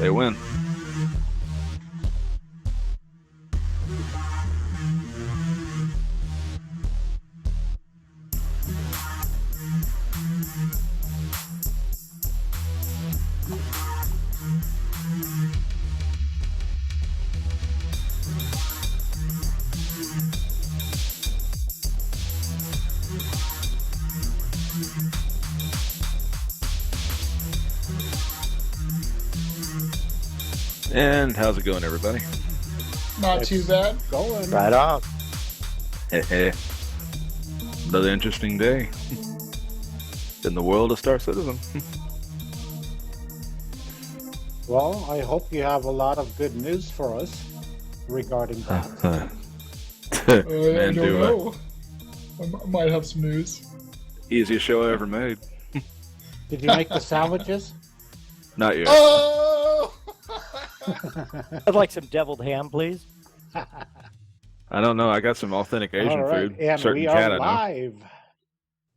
They win. And how's it going, everybody? Not too bad. Going. Right on. Another interesting day in the world of StarCitizen. Well, I hope you have a lot of good news for us regarding that. Man, I don't do know. I might have some news. Easiest show I ever made. Did you make the sandwiches? Not yet. Oh! I'd like some deviled ham, please. I don't know. I got some authentic Asian All right, food. and Certain we cat are I know. live.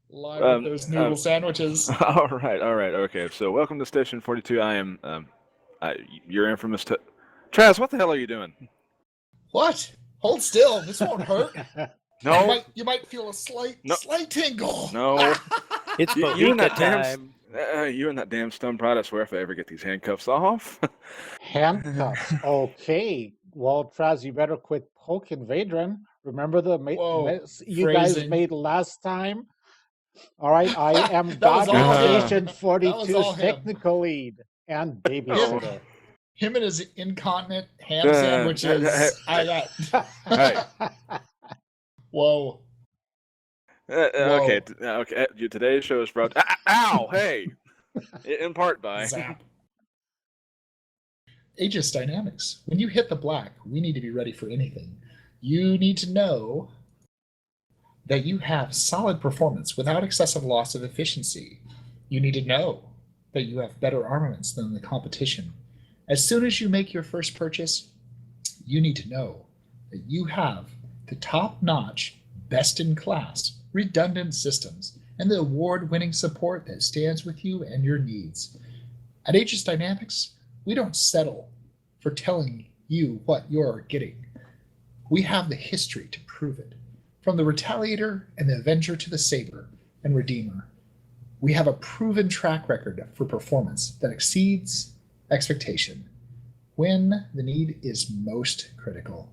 Live with those noodle sandwiches. All right. Okay. So welcome to Station42. I am your infamous Traz, what the hell are you doing? What? Hold still. This won't hurt. No. You might feel a slight tingle. No. It's You and Bovica that time. you and that damn stun pride, I swear, if I ever get these handcuffs off. Handcuffs. Okay. Well, Traz, you better quit poking Vadran. Remember the Whoa, mess you guys phrasing. made last time? All right, I am That was God all him. Station That was 42's all him. technical lead and babysitter. Him and his incontinent ham sandwiches. I got. Hey. Whoa. Okay. Today's show is brought. Ow! Hey. In part by. Zap. Aegis dynamics. When you hit the black, we need to be ready for anything. You need to know that you have solid performance without excessive loss of efficiency. You need to know that you have better armaments than the competition. As soon as you make your first purchase, you need to know that you have the top-notch, best-in-class, redundant systems and the award-winning support that stands with you and your needs. At Aegis Dynamics, we don't settle for telling you what you're getting. We have the history to prove it. From the Retaliator and the Avenger to the Saber and Redeemer, we have a proven track record for performance that exceeds expectation when the need is most critical.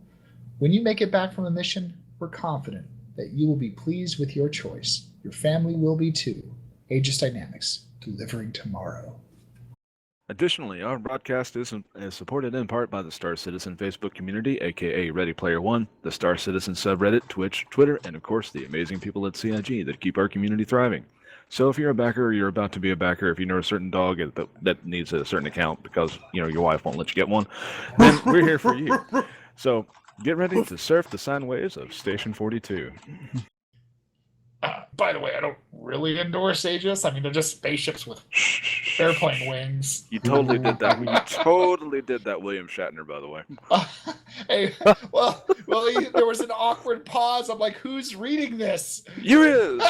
When you make it back from a mission, we're confident that you will be pleased with your choice. Your family will be too. Aegis Dynamics, delivering tomorrow. Additionally, our broadcast is supported in part by the StarCitizen Facebook community, aka Ready Player One, the StarCitizen subreddit, Twitch, Twitter, and of course the amazing people at CIG that keep our community thriving. So if you're a backer or you're about to be a backer, if you know a certain dog that needs a certain account because your wife won't let you get one, then we're here for you. So get ready to surf the sine waves of Station 42. By the way, I don't really endorse Aegis. I mean, they're just spaceships with airplane wings. You totally did that. You totally did that, William Shatner, by the way. Hey, well, there was an awkward pause. I'm like, who's reading this? You is.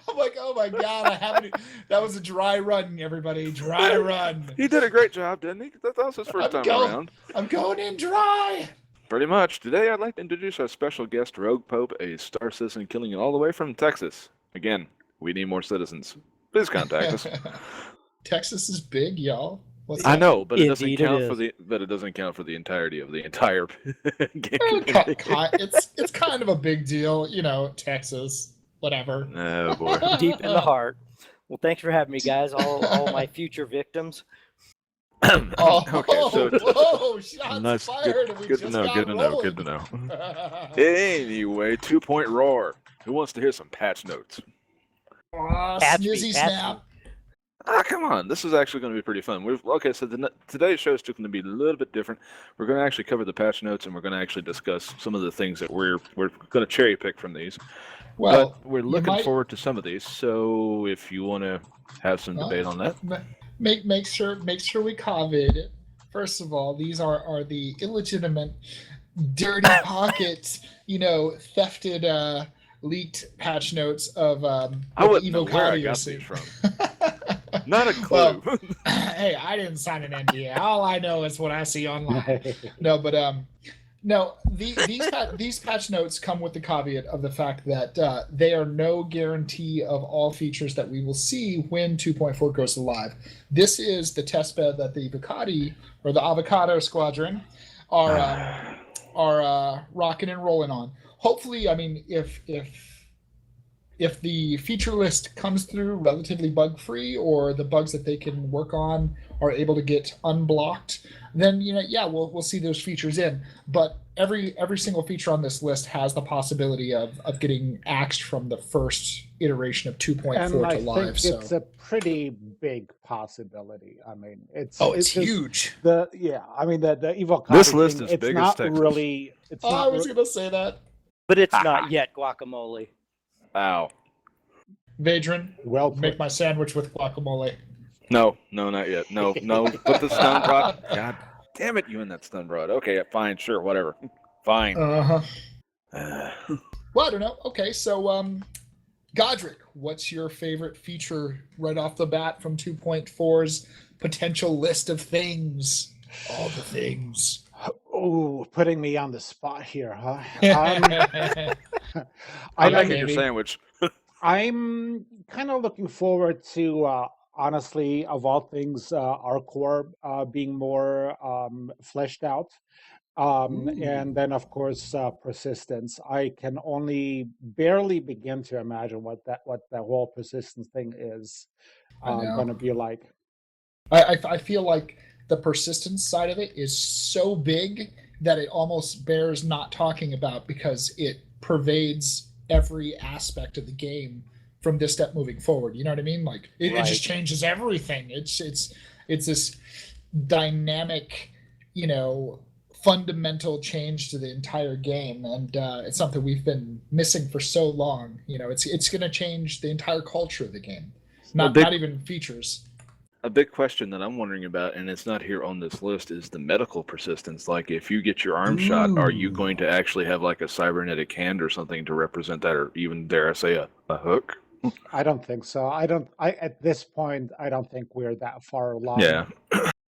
I'm like, oh my god, I haven't. That was a dry run, everybody. Dry run. He did a great job, didn't he? That was his 1st time around. I'm going in dry. Pretty much. Today, I'd like to introduce our special guest, RoguePope, a Star Citizen killing it all the way from Texas. Again, we need more citizens. Please contact us. Texas is big, y'all. What's I that? know, but it doesn't Indeed it count is. for the doesn't count for the entirety of the entire game. It's kind of a big deal, Texas, whatever. Oh boy. Deep in the heart. Well, thanks for having me, guys. All my future victims. Oh, Okay, so whoa, shots nice. fired. and we Good to just know. got Good to know. rolling. Good to know. Anyway, 2-point roar. Who wants to hear some patch notes? Aw, Patch me, snizzy patch snap. Ah, come on. This is actually going to be pretty fun. So today's show is going to be a little bit different. We're going to actually cover the patch notes, and we're going to actually discuss some of the things that we're going to cherry pick from these. Well, but we're looking forward to some of these. So if you want to have some debate on that, make sure we covered. First of all, these are the illegitimate, dirty pocket, thefted, leaked patch notes of I wouldn't know Evo where I Cody got suit. these from. Not a clue. Well, hey, I didn't sign an NDA. All I know is what I see online. No, but no, these patch notes come with the caveat of the fact that they are no guarantee of all features that we will see when 2.4 goes live. This is the testbed that the Vicati or the Avocado Squadron are rocking and rolling on. Hopefully, I mean, if the feature list comes through relatively bug-free, or the bugs that they can work on are able to get unblocked, then we'll see those features in. But every single feature on this list has the possibility of getting axed from the first iteration of 2.4 to live. I think it's a pretty big possibility. I mean, it's huge. The Evil This list is it's big not as Texas. really. It's I was going to say that. But it's not yet guacamole. Ow. Vadron, Well put. make my sandwich with guacamole. No, not yet. No. Put the stun rod. God damn it, you and that stun rod. Okay, fine, sure, whatever. Fine. Well, I don't know. Okay, so Godric, what's your favorite feature right off the bat from 2.4's potential list of things? All the things. Oh, putting me on the spot here, huh? I'm making your sandwich. I'm kind of looking forward to, honestly, of all things, our core being more fleshed out. And then, of course, persistence. I can only barely begin to imagine what the whole persistence thing is going to be like. I feel like the persistence side of it is so big that it almost bears not talking about, because it pervades every aspect of the game from this step moving forward. You know what I mean? Like it just changes everything. It's this dynamic, fundamental change to the entire game, and it's something we've been missing for so long. It's going to change the entire culture of the game, not even features. A big question that I'm wondering about, and it's not here on this list, is the medical persistence. Like, if you get your arm shot, are you going to actually have like a cybernetic hand or something to represent that, or even, dare I say, a hook? I don't think so. At this point, I don't think we're that far along. Yeah.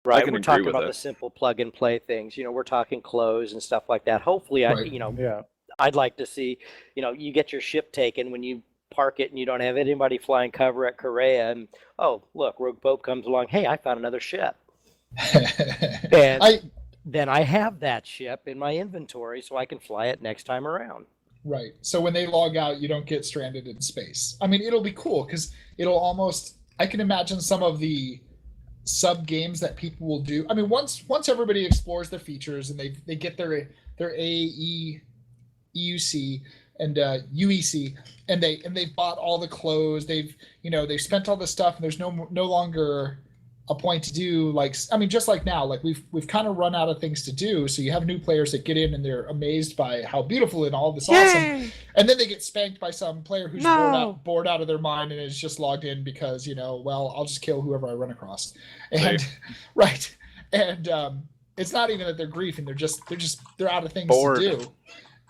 Right, we're talking about the simple plug and play things. We're talking clothes and stuff like that. Hopefully, I'd like to see, you get your ship taken when you park it and you don't have anybody flying cover at Korea, and oh look, RoguePope comes along. Hey, I found another ship, and then I have that ship in my inventory, so I can fly it next time around. Right. So when they log out, you don't get stranded in space. I mean, it'll be cool because it'll almost. I can imagine some of the sub games that people will do. I mean, once everybody explores their features and they get their AE, EUC and UEC, and they've bought all the clothes, they've spent all the stuff, and there's no longer a point to do, like, I mean, just like now, like we've kind of run out of things to do, so you have new players that get in and they're amazed by how beautiful and all this awesome, and then they get spanked by some player who's bored out of their mind and is just logged in because well, I'll just kill whoever I run across, and right, and it's not even that they're griefing, they're out of things to do,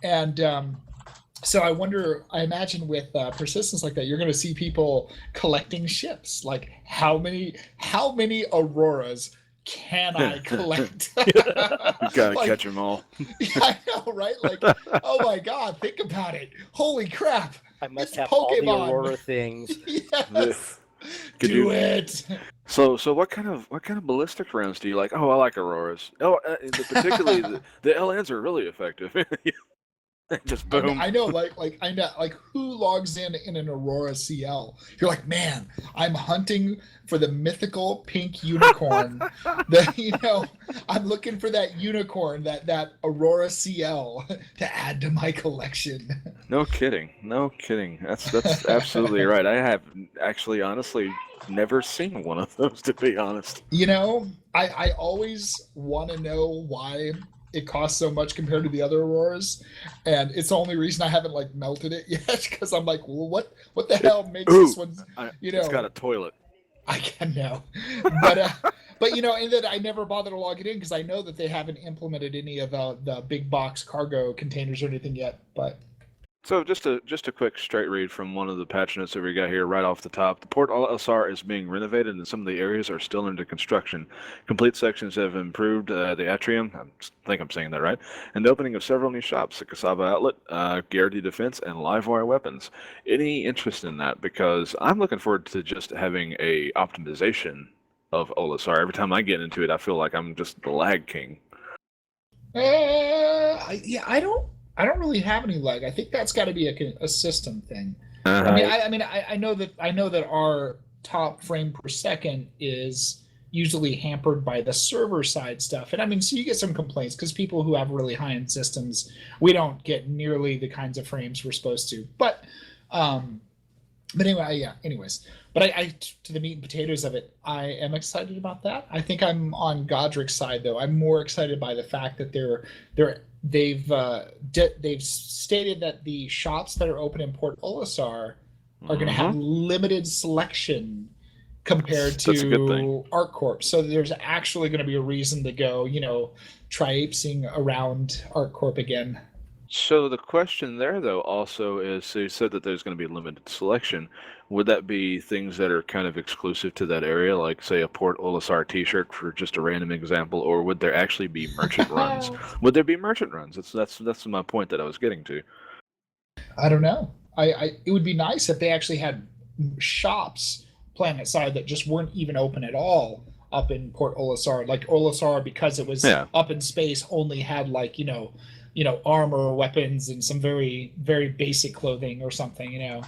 and so I imagine with persistence like that, you're going to see people collecting ships. Like, how many Auroras can I collect? You gotta catch them all. Yeah, I know, right? Like, oh my God, think about it. Holy crap! I must it's have Pokemon. all the Aurora things. Yes. Do it. So what kind of ballistic rounds do you like? Oh, I like Auroras. Oh, particularly the LNs are really effective. Just boom. I know, I know, who logs in an Aurora CL? You're like, man, I'm hunting for the mythical pink unicorn. I'm looking for that unicorn, that Aurora CL to add to my collection. No kidding. That's absolutely right. I have actually, honestly, never seen one of those, to be honest. I always want to know why it costs so much compared to the other Auroras, and it's the only reason I haven't melted it yet, because I'm like, well, what the hell makes this one? It's got a toilet. I can know, but and that I never bother to log it in because I know that they haven't implemented any of the big box cargo containers or anything yet. But So just a quick straight read from one of the patch notes that we got here right off the top. The Port LSR is being renovated and some of the areas are still under construction. Complete sections have improved the atrium, I think I'm saying that right, and the opening of several new shops, the Kasaba Outlet, Garrity Defense, and Livewire Weapons. Any interest in that? Because I'm looking forward to just having a optimization of Olisar. Every time I get into it, I feel like I'm just the lag king. I don't really have any lag. I think that's got to be a system thing. Uh-huh. I know that our top frame per second is usually hampered by the server side stuff, and so you get some complaints because people who have really high end systems, we don't get nearly the kinds of frames we're supposed to. But anyway, yeah. Anyways, but I to the meat and potatoes of it, I am excited about that. I think I'm on Godric's side though. I'm more excited by the fact that they've stated that the shops that are open in Port Olisar are going to have limited selection compared to ArcCorp. So there's actually going to be a reason to go, triapsing around ArcCorp again. So the question there, though, also is, so you said that there's going to be limited selection. Would that be things that are kind of exclusive to that area, like, say, a Port Olisar T-shirt for just a random example, or would there actually be merchant runs? Would there be merchant runs? That's my point that I was getting to. I don't know. It would be nice if they actually had shops planet side that just weren't even open at all up in Port Olisar. Like Olisar, because it was up in space, only had armor, weapons, and some very, very basic clothing or something,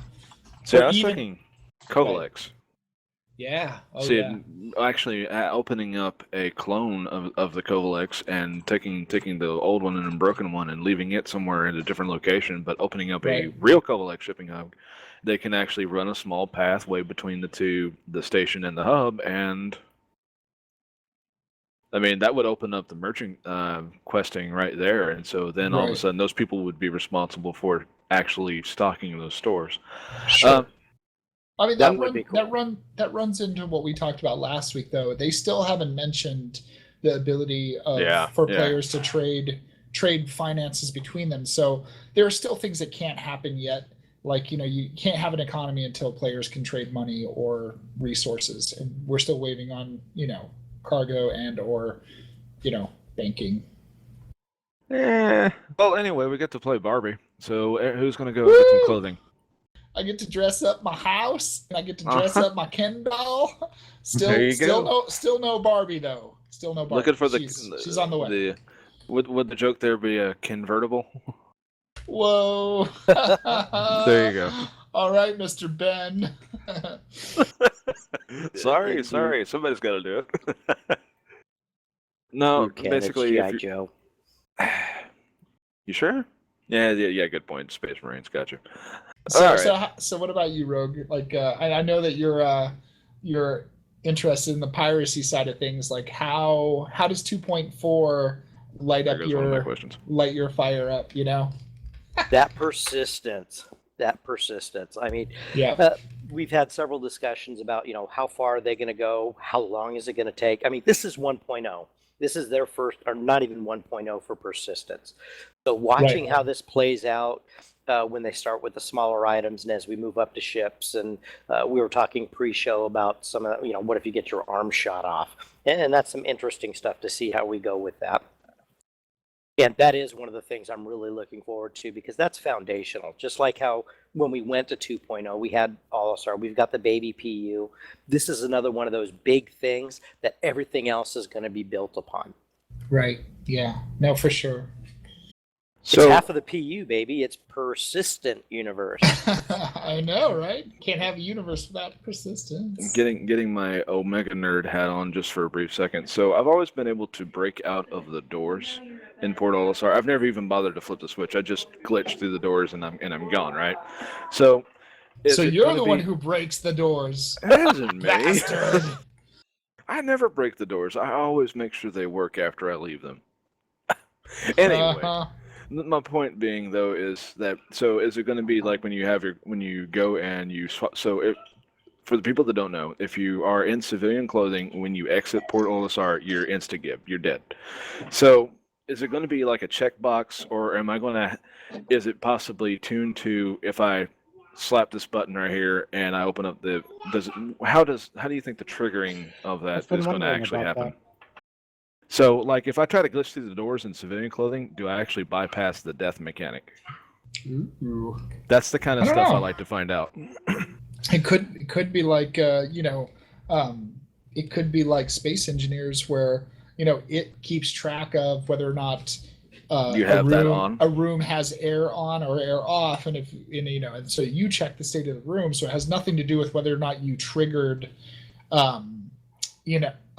So I was thinking Kovalex. Yeah. Actually opening up a clone of the Kovalex and taking the old one and a broken one and leaving it somewhere in a different location, but opening up a real Kovalex shipping hub, they can actually run a small pathway between the station and the hub, and that would open up the merchant questing right there, and so then all of a sudden those people would be responsible for actually stocking those stores. Sure. That runs into what we talked about last week, though. They still haven't mentioned the ability for players to trade finances between them. So there are still things that can't happen yet. Like, you can't have an economy until players can trade money or resources, and we're still waiting on cargo and or banking. Well, anyway, we get to play Barbie, so who's gonna go get some clothing? I get to dress up my house, and I get to dress up my Ken doll. Still no Barbie though. Still no Barbie. Looking for she's on the way. Would the joke there be a convertible? Whoa! There you go. All right, Mr. Ben. Sorry. Somebody's got to do it. No, basically, Joe. You sure? Yeah. Good point. Space Marines, gotcha. So what about you, Rogue? Like, I know that you're interested in the piracy side of things. Like, how does 2.4 light your fire up? That persistence. We've had several discussions about, how far are they going to go? How long is it going to take? This is 1.0. This is their first, or not even 1.0 for persistence. So watching how this plays out when they start with the smaller items and as we move up to ships, and we were talking pre-show about some of, what if you get your arm shot off? And that's some interesting stuff to see how we go with that. And that is one of the things I'm really looking forward to, because that's foundational. Just like how when we went to 2.0, we had All-Star, we've got the baby PU. This is another one of those big things that everything else is going to be built upon. Right. Yeah. No, for sure. So, it's half of the PU, baby. It's persistent universe. I know, right? Can't have a universe without persistence. Getting my Omega nerd hat on just for a brief second. So I've always been able to break out of the doors in Port Olisar. I've never even bothered to flip the switch. I just glitch through the doors and I'm gone, right? So you're the one who breaks the doors. It isn't me. Bastard. I never break the doors. I always make sure they work after I leave them. Anyway. My point being, though, is that, so is it going to be like when you go and you swap? So for the people that don't know, if you are in civilian clothing, when you exit Port Olisar, you're insta-gib. You're dead. So is it going to be like a checkbox, or am I going to? Is it possibly tuned to if I slap this button right here and I open up the? How do you think the triggering of that is going to actually happen? So, like, if I try to glitch through the doors in civilian clothing, do I actually bypass the death mechanic? Ooh. That's the kind of stuff I like to find out. It could be like it could be like Space Engineers, where it keeps track of whether or not you have that on. A room has air on or air off, and and so you check the state of the room. So it has nothing to do with whether or not you triggered,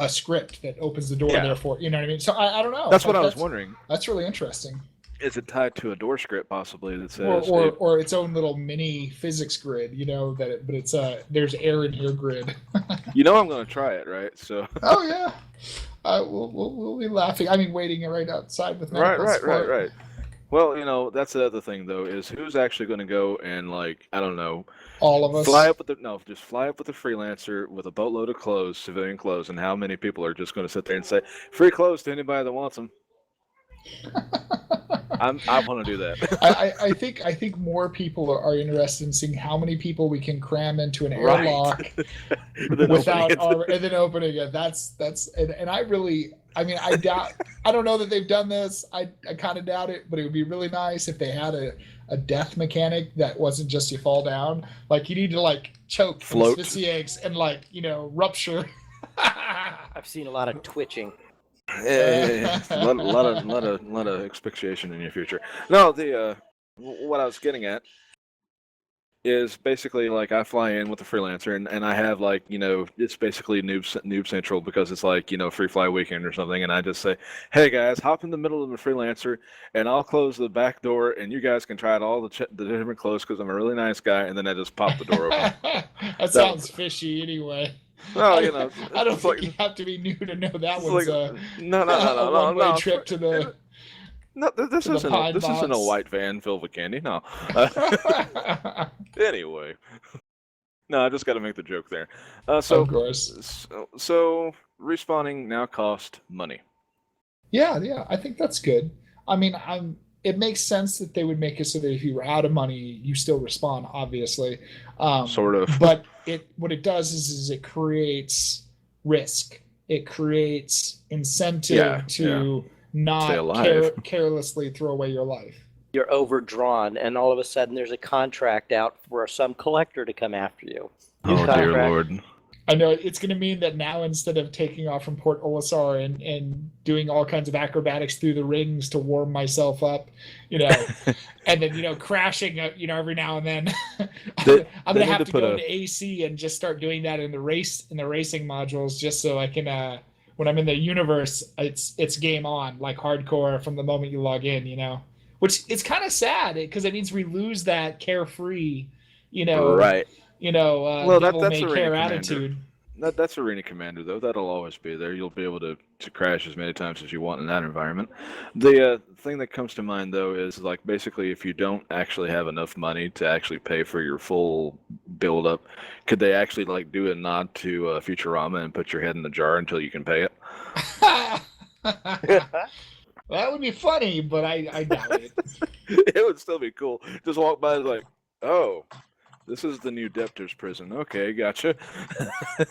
a script that opens the door. Yeah. Therefore, you know what I mean. So I don't know. That's what I was wondering. That's really interesting. Is it tied to a door script possibly that says, or its own little mini physics grid? But it's there's air in your grid. I'm going to try it, right? So. Oh yeah. We'll be laughing. I mean, waiting right outside with medical support. Right. Well, that's the other thing though, is who's actually going to go and, like, I don't know, all of us fly up with the freelancer with a boatload of clothes, civilian clothes, and how many people are just going to sit there and say free clothes to anybody that wants them? I want to do that. I think more people are interested in seeing how many people we can cram into an airlock without and then opening it. That's and I doubt. I don't know that they've done this. I kind of doubt it, but it would be really nice if they had a death mechanic that wasn't just you fall down. Like, you need to, like, choke, float, asphyxiate, and, like, rupture. I've seen a lot of twitching. Yeah. A lot of asphyxiation in your future. No, what I was getting at is basically, like, I fly in with a freelancer and I have, like, it's basically noob central, because it's like, free fly weekend or something, and I just say, hey guys, hop in the middle of the freelancer and I'll close the back door and you guys can try out all the different clothes because I'm a really nice guy, and then I just pop the door open. That sounds fishy anyway. Well, I don't think you have to be new to know that one's a one-way trip to the. No, this isn't a white van filled with candy. No. Anyway, no, I just got to make the joke there. So, of course. So respawning now costs money. Yeah, I think that's good. I mean, it makes sense that they would make it so that if you were out of money, you still respawn, obviously. Sort of. But what it does is it creates risk. It creates incentive to not carelessly throw away your life. You're overdrawn, and all of a sudden there's a contract out for some collector to come after you. Oh, dear Lord. I know it's going to mean that now, instead of taking off from Port Olisar and doing all kinds of acrobatics through the rings to warm myself up, and then, crashing, every now and then, I'm going to have to go into AC and just start doing that in the racing modules, just so I can, when I'm in the universe, it's game on, like hardcore from the moment you log in, which it's kind of sad because it means we lose that carefree, right. Well, that's care attitude. That's Arena Commander, though. That'll always be there. You'll be able to crash as many times as you want in that environment. The thing that comes to mind, though, is, like, basically if you don't actually have enough money to actually pay for your full build-up, could they actually, like, do a nod to Futurama and put your head in the jar until you can pay it? That would be funny, but I doubt it. It would still be cool. Just walk by and like, oh, this is the new Debtor's prison. Okay, gotcha.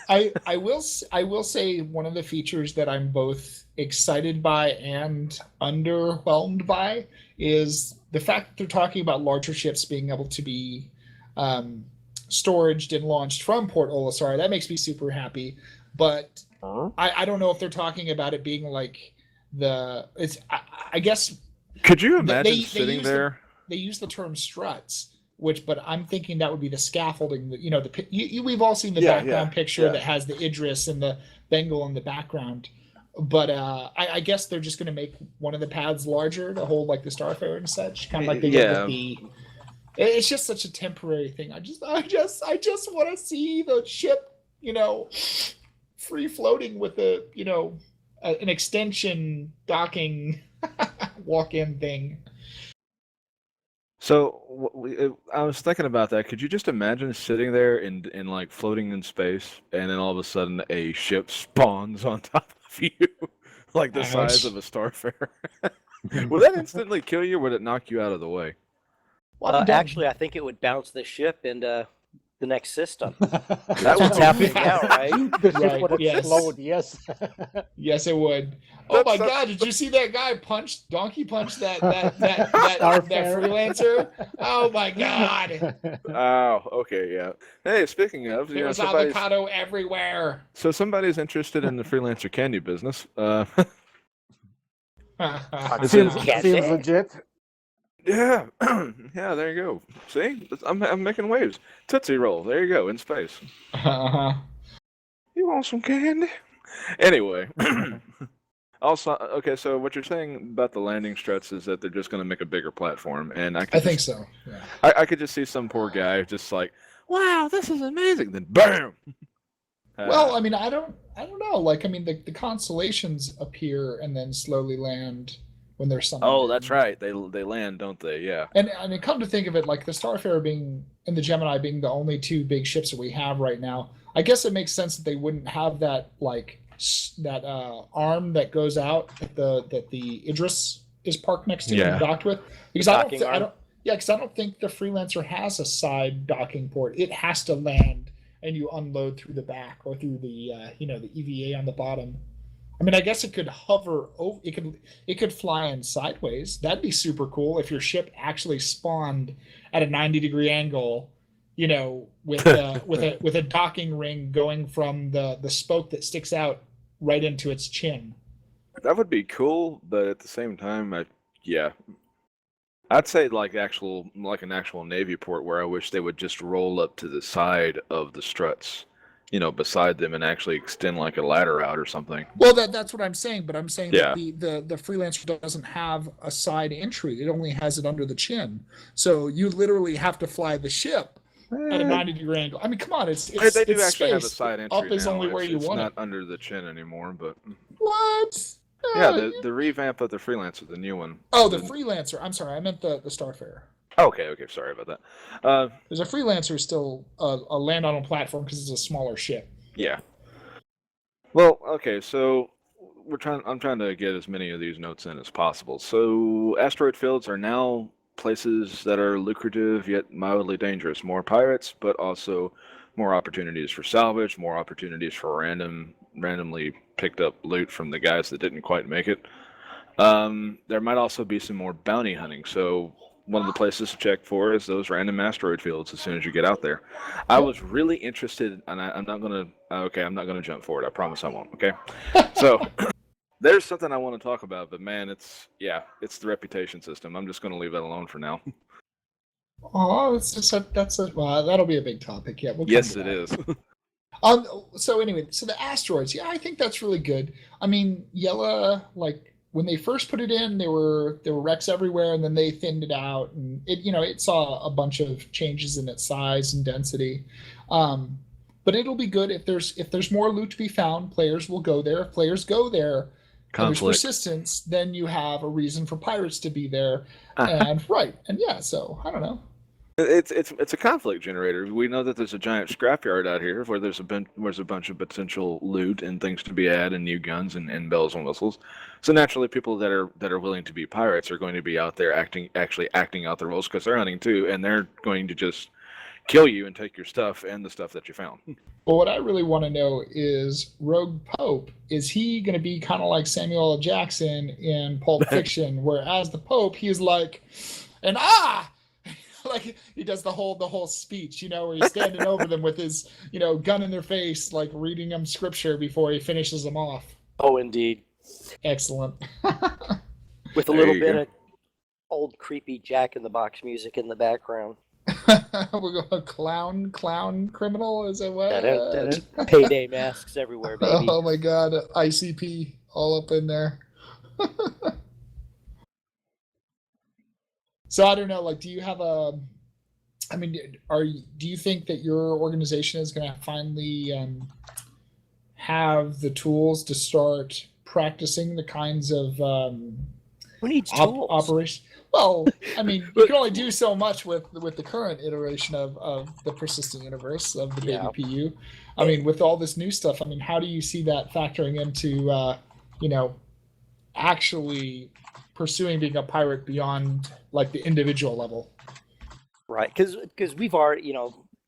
I will say one of the features that I'm both excited by and underwhelmed by is the fact that they're talking about larger ships being able to be storaged and launched from Port Olisar. That makes me super happy. But I don't know if they're talking about it being like I guess. Could you imagine sitting there? They use the term struts. But I'm thinking that would be the scaffolding. We've all seen the background picture that has the Idris and the Bengal in the background. But I guess they're just going to make one of the paths larger to hold, like, the Starfarer and such, kind of like they did with the. It's just such a temporary thing. I just want to see the ship, free floating with an extension docking walk-in thing. So I was thinking about that. Could you just imagine sitting there and like floating in space, and then all of a sudden a ship spawns on top of you, like the size of a Starfarer? Will that instantly kill you, or would it knock you out of the way? Well, actually, I think it would bounce the ship into the next system. That That's what's would- happening now, right? The ship Right, would yes. explode, yes. Yes, it would. Oh my That's- God! Did you see that guy donkey punch that Starfare. freelancer? Oh my God! Oh, okay, yeah. Hey, speaking of, There was avocado everywhere. so somebody's interested in the freelancer candy business. Seems Candy. legit. Yeah, yeah. There you go. See, I'm making waves. Tootsie Roll. There you go in space. You want some candy? Anyway. Also, okay. So what you're saying about the landing struts is that they're just going to make a bigger platform, and I think so. Yeah. I could just see some poor guy just like, wow, this is amazing. Then bam. Well, I mean, I don't know. Like, I mean, the constellations appear and then slowly land when there's something. Oh, that's right. They land, don't they? Yeah. And I mean, come to think of it, like the Starfarer being and the Gemini being the only two big ships that we have right now, I guess it makes sense that they wouldn't have that that arm that goes out that the Idris is parked next to and docked with, because I don't think the Freelancer has a side docking port. It has to land and you unload through the back or through the the EVA on the bottom. I mean, I guess it could hover over. It could fly in sideways. That'd be super cool if your ship actually spawned at a 90-degree angle, with a docking ring going from the spoke that sticks out right into its chin. That would be cool, but at the same time, I'd say like an actual Navy port where I wish they would just roll up to the side of the struts, beside them and actually extend like a ladder out or something. Well, that's what I'm saying, but I'm saying Yeah. that the Freelancer doesn't have a side entry. It only has it under the chin. So you literally have to fly the ship at a 90-degree angle. I mean, come on, it's They do it's actually have a space. side entry Up is now. only where you it's want not it. under the chin anymore, but What? yeah, the revamp of the Freelancer, the new one. Oh, the Freelancer. I'm sorry, I meant the Starfarer. Okay, sorry about that. There's a Freelancer still a land on a platform because it's a smaller ship. Yeah. Well, okay, so I'm trying to get as many of these notes in as possible. So asteroid fields are now places that are lucrative yet mildly dangerous. More pirates, but also more opportunities for salvage, more opportunities for randomly picked up loot from the guys that didn't quite make it. There might also be some more bounty hunting. So one of the places to check for is those random asteroid fields as soon as you get out there. I was really interested, and I'm not gonna jump forward. I promise I won't. Okay, so there's something I want to talk about, but man, it's the reputation system. I'm just gonna leave that alone for now. Oh, well, that'll be a big topic. Yeah. Yes, it is. So anyway, the asteroids. Yeah, I think that's really good. I mean, Yella, like when they first put it in, there were wrecks everywhere, and then they thinned it out, and it saw a bunch of changes in its size and density. But it'll be good if there's more loot to be found. Players will go there. If players go there, and there's persistence, then you have a reason for pirates to be there. So I don't know. It's a conflict generator. We know that there's a giant scrapyard out here where there's a bunch of potential loot and things to be had and new guns and bells and whistles. So naturally, people that are willing to be pirates are going to be out there actually acting out their roles because they're hunting too, and they're going to just kill you and take your stuff and the stuff that you found. Well, what I really want to know is RoguePope. Is he going to be kind of like Samuel L. Jackson in Pulp Fiction, where as the Pope, he's like, like he does the whole speech, where he's standing over them with his, gun in their face, like reading them scripture before he finishes them off. Oh, indeed. Excellent. With a little bit of old creepy Jack in the Box music in the background. We'll go clown criminal, is it what? Payday masks everywhere, baby. Oh my God, ICP all up in there. So I don't know, like, do you have do you think that your organization is going to finally have the tools to start practicing the kinds of Who needs tools? operation? Well, I mean, you can only do so much with the current iteration of the persistent universe of the baby PU. I mean, with all this new stuff, I mean, how do you see that factoring into actually pursuing being a pirate beyond like the individual level. Right, because we've already,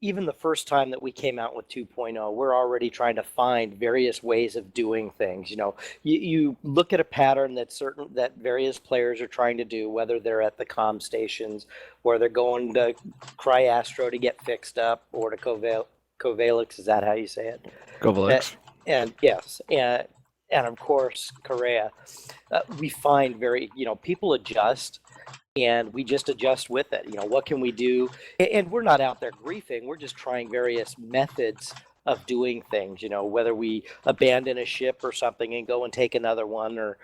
even the first time that we came out with 2.0, we're already trying to find various ways of doing things. You look at a pattern that various players are trying to do, whether they're at the comm stations, or they're going to Cryastro to get fixed up, or to Covalix, is that how you say it? Covalix. And yes, and of course, Korea. We find people adjust, and we just adjust with it. What can we do? And we're not out there griefing. We're just trying various methods of doing things, whether we abandon a ship or something and go and take another one, or,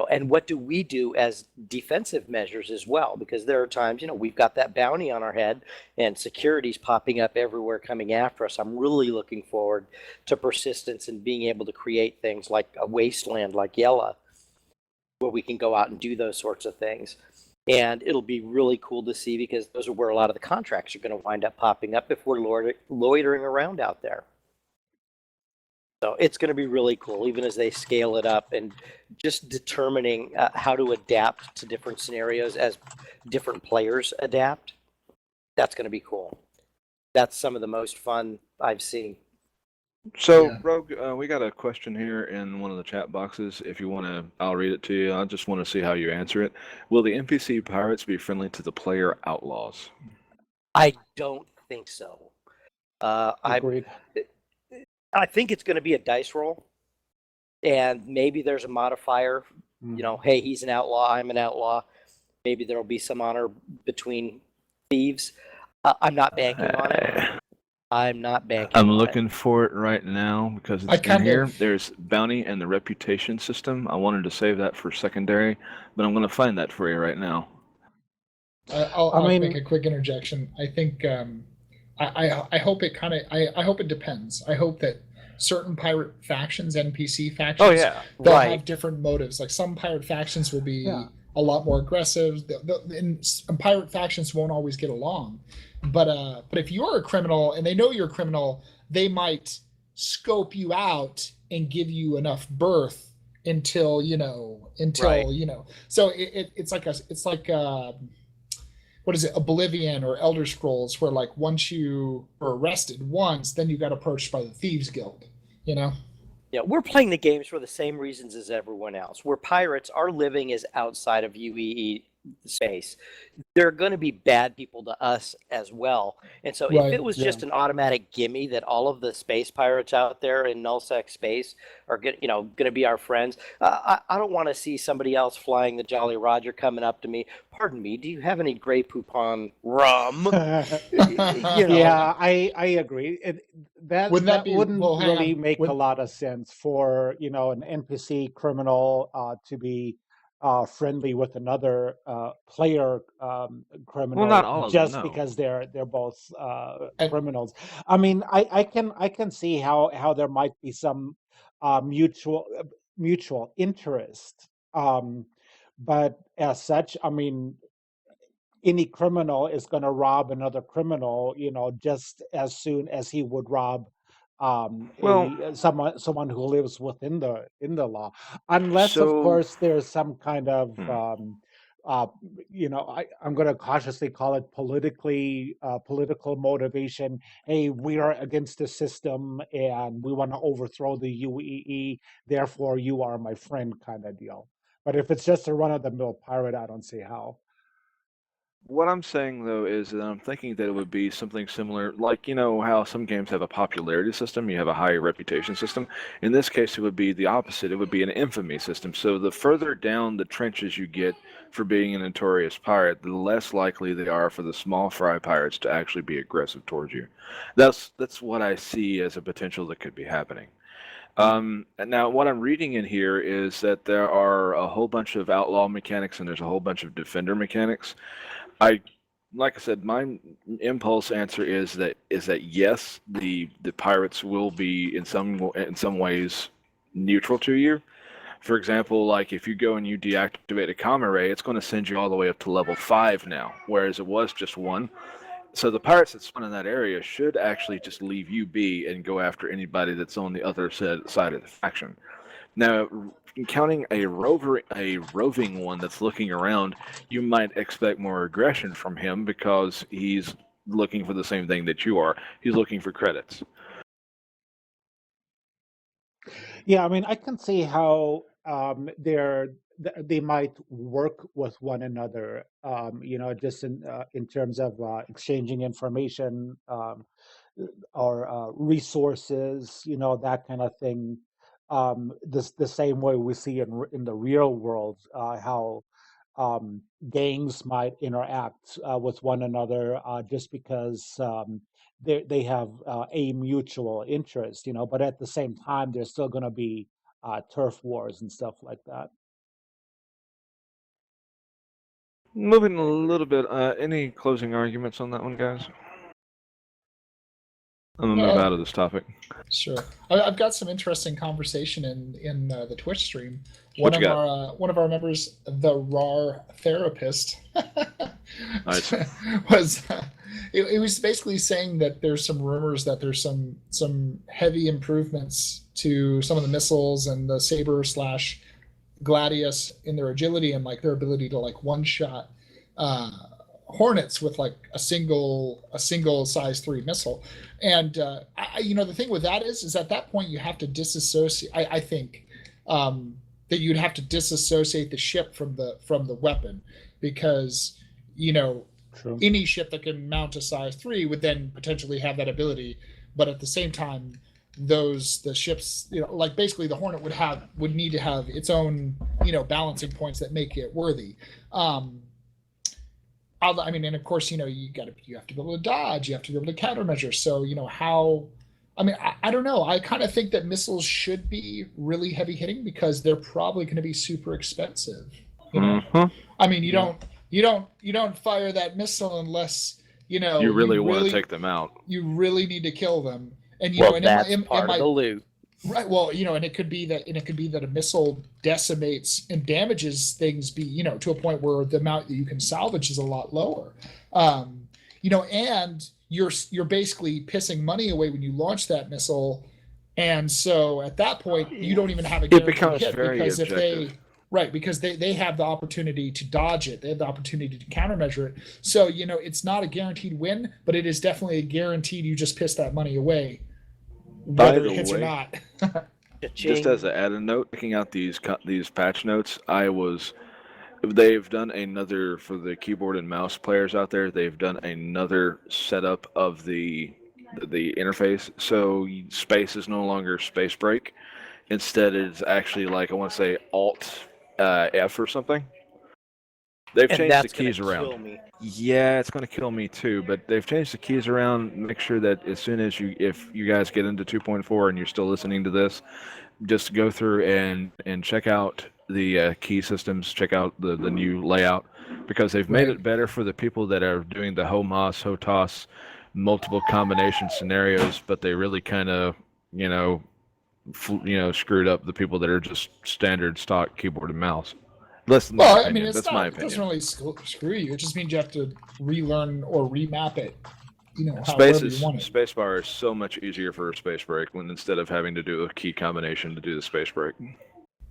and what do we do as defensive measures as well? Because there are times, we've got that bounty on our head and security's popping up everywhere coming after us. I'm really looking forward to persistence and being able to create things like a wasteland like Yella, where we can go out and do those sorts of things. And it'll be really cool to see, because those are where a lot of the contracts are going to wind up popping up if we're loitering around out there. So it's going to be really cool, even as they scale it up, and just determining how to adapt to different scenarios as different players adapt. That's going to be cool. That's some of the most fun I've seen. So, yeah. Rogue, we got a question here in one of the chat boxes. If you want to, I'll read it to you. I just want to see how you answer it. Will the NPC pirates be friendly to the player outlaws? I don't think so. Agreed. I think it's going to be a dice roll, and maybe there's a modifier. Hey, he's an outlaw, I'm an outlaw. Maybe there'll be some honor between thieves. I'm not banking on it. I'm looking for it right now because it's in here. There's bounty and the reputation system. I wanted to save that for secondary, but I'm going to find that for you right now. I'll make a quick interjection. I think I hope it I hope it depends. I hope that certain pirate factions, NPC factions, they'll have different motives. Like some pirate factions will be a lot more aggressive, and pirate factions won't always get along. But if you're a criminal and they know you're a criminal, they might scope you out and give you enough berth until. So it's like what is it, Oblivion or Elder Scrolls, where like once you are arrested once, then you got approached by the Thieves Guild. Yeah, we're playing the games for the same reasons as everyone else. We're pirates. Our living is outside of UEE space. There are going to be bad people to us as well. And so if it was just an automatic gimme that all of the space pirates out there in nullsec space are going to be our friends, I don't want to see somebody else flying the Jolly Roger coming up to me. Pardon me, do you have any Grey Poupon rum? Yeah, I agree. That wouldn't really make a lot of sense for an NPC criminal to be friendly with another player criminal. Well, not all of just them, no. Because they're both criminals. I mean, I can see how there might be some mutual interest, but as such, I mean, any criminal is going to rob another criminal, just as soon as he would rob someone who lives within the law, unless of course there's some kind of I'm going to cautiously call it political motivation. Hey, we are against the system and we want to overthrow the UEE, therefore you are my friend kind of deal. But if it's just a run-of-the-mill pirate, I don't see how. What I'm saying, though, is that I'm thinking that it would be something similar, like, how some games have a popularity system, you have a high reputation system. In this case, it would be the opposite. It would be an infamy system. So the further down the trenches you get for being a notorious pirate, the less likely they are for the small fry pirates to actually be aggressive towards you. That's what I see as a potential that could be happening. Now, what I'm reading in here is that there are a whole bunch of outlaw mechanics and there's a whole bunch of defender mechanics. Like I said, my impulse answer is that yes, the pirates will be in some ways neutral to you. For example, like if you go and you deactivate a comm array, it's going to send you all the way up to level 5 now, whereas it was just 1. So the pirates that spawn in that area should actually just leave you be and go after anybody that's on the other side of the faction. Now, counting a roving one that's looking around, you might expect more aggression from him because he's looking for the same thing that you are. He's looking for credits. Yeah, I mean, I can see how they might work with one another. Just in terms of exchanging information or resources, that kind of thing. The same way we see in the real world, how gangs might interact with one another just because they have a mutual interest, but at the same time, there's still going to be turf wars and stuff like that. Moving a little bit, any closing arguments on that one, guys? I'm gonna move out of this topic. Sure, I've got some interesting conversation in the Twitch stream. One of our members, the RAR therapist, nice. was it was basically saying that there's some rumors that there's some heavy improvements to some of the missiles and the Saber / Gladius in their agility and like their ability to like one shot Hornets with like a single size 3 missile. And the thing with that is at that point you have to disassociate. I think that you'd have to disassociate the ship from the weapon, because True. Any ship that can mount a size 3 would then potentially have that ability, but at the same time the ships, like basically the Hornet would need to have its own balancing points that make it worthy. And of course, you have to be able to dodge, you have to be able to countermeasure. So, I don't know. I kind of think that missiles should be really heavy hitting because they're probably going to be super expensive. Mm-hmm. I mean, you don't fire that missile unless, you really want to take them out. You really need to kill them. And, that's part of the loot. Right. Well, and it could be that a missile decimates and damages things to a point where the amount that you can salvage is a lot lower. And you're basically pissing money away when you launch that missile. And so at that point, you don't even have a guaranteed hit, because because they have the opportunity to dodge it. They have the opportunity to countermeasure it. So, it's not a guaranteed win, but it is definitely a guaranteed you just piss that money away, whether it hits or not. Just as an added note, checking out these patch notes, they've done another, for the keyboard and mouse players out there, they've done another setup of the interface. So space is no longer space break. Instead, it's actually like, I want to say Alt F or something. They've changed the keys around. Yeah, it's going to kill me too, but they've changed the keys around. Make sure that as soon as if you guys get into 2.4 and you're still listening to this, just go through and check out the key systems, check out the new layout, because they've made it better for the people that are doing the HOMAS, HOTAS, multiple combination scenarios, but they really kind of, screwed up the people that are just standard stock keyboard and mouse. That's my opinion. It doesn't really screw you. It just means you have to relearn or remap it. However you want it. Spacebar is so much easier for a space break instead of having to do a key combination to do the space break.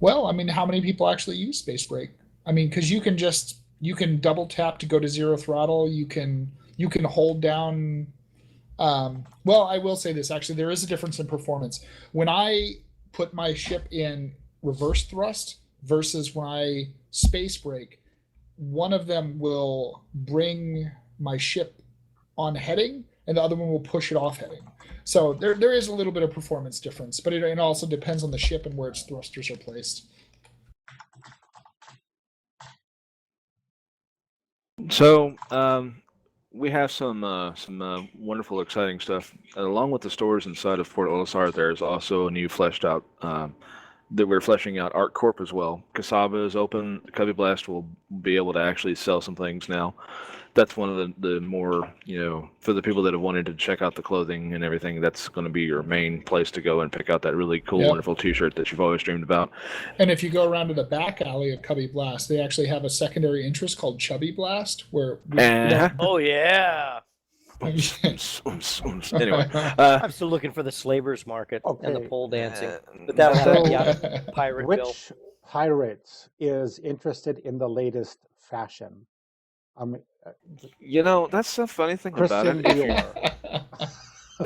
Well, how many people actually use space break? Because you can double tap to go to 0 throttle. You can hold down. Well, I will say this. Actually, there is a difference in performance when I put my ship in reverse thrust versus when I space break. One of them will bring my ship on heading, and the other one will push it off heading. So there is a little bit of performance difference, but it also depends on the ship and where its thrusters are placed. So we have some wonderful, exciting stuff. Along with the stores inside of Fort Olisar, there's also a new fleshed out that we're fleshing out Art Corp as well. Kasaba is open. Cubby Blast will be able to actually sell some things now. That's one of the more, for the people that have wanted to check out the clothing and everything, that's going to be your main place to go and pick out that really cool, wonderful t-shirt that you've always dreamed about. And if you go around to the back alley of Cubby Blast, they actually have a secondary interest called Chubby Blast, where oh yeah. Anyway, I'm still looking for the slavers market and the pole dancing, but that'll have pirate bill. Pirates is interested in the latest fashion. That's the funny thing Christian about it.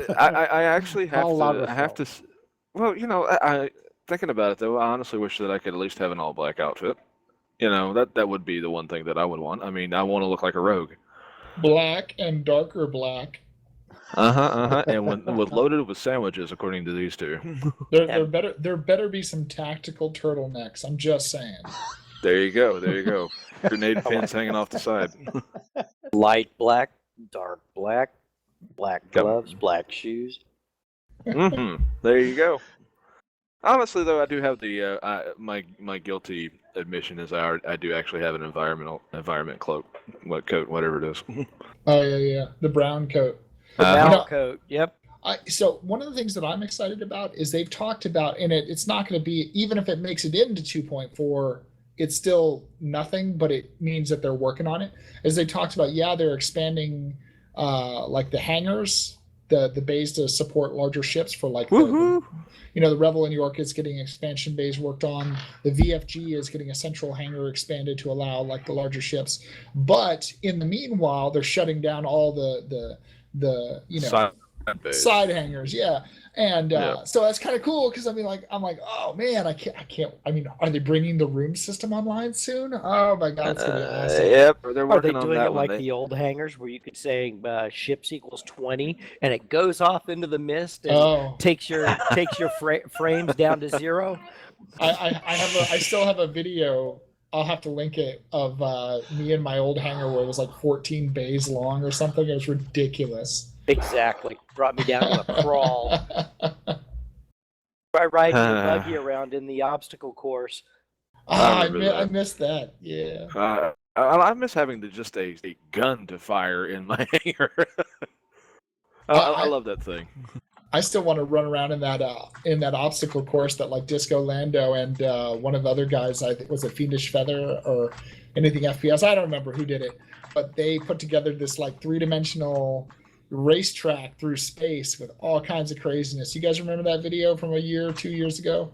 Dior. I actually have Karl to. I have Lagerfeld. to. Well, I thinking about it though, I honestly wish that I could at least have an all black outfit. That would be the one thing that I would want. I mean, I want to look like a rogue. Black and darker black. And with loaded with sandwiches, according to these two. There better be some tactical turtlenecks. I'm just saying. There you go. Grenade pins hanging off the side. Light black, dark black, black gloves, black shoes. There you go. Honestly, though, I do have the my guilty admission is I do actually have an environment cloak, coat, whatever it is. Oh yeah, the brown coat. The brown coat. Yep. So one of the things that I'm excited about is they've talked about, and it's not going to be, even if it makes it into 2.4, it's still nothing, but it means that they're working on it. As they talked about, they're expanding like the hangars, the bays to support larger ships for like the Revel in York is getting expansion bays worked on. The VFG is getting a central hangar expanded to allow like the larger ships. But in the meanwhile, they're shutting down all the side hangars, and so that's kind of cool because I'm like, oh man, I can't. I mean, are they bringing the room system online soon? Oh my god, it's gonna be awesome. Yep, they're Are working they on doing that it one. like the old hangars where you could say ships equals 20 and it goes off into the mist and takes your frames down to 0? I still have a video. I'll have to link it of me in my old hangar where it was like 14 bays long or something. It was ridiculous. Exactly. Brought me down to a crawl. Try riding your buggy around in the obstacle course. I missed that. Yeah. I miss having just a gun to fire in my hangar. I love that thing. I still want to run around in that obstacle course that like Disco Lando and one of the other guys, I think was it Fiendish Feather or anything FPS. I don't remember who did it, but they put together this like 3-dimensional racetrack through space with all kinds of craziness. You guys remember that video from a year or 2 years ago?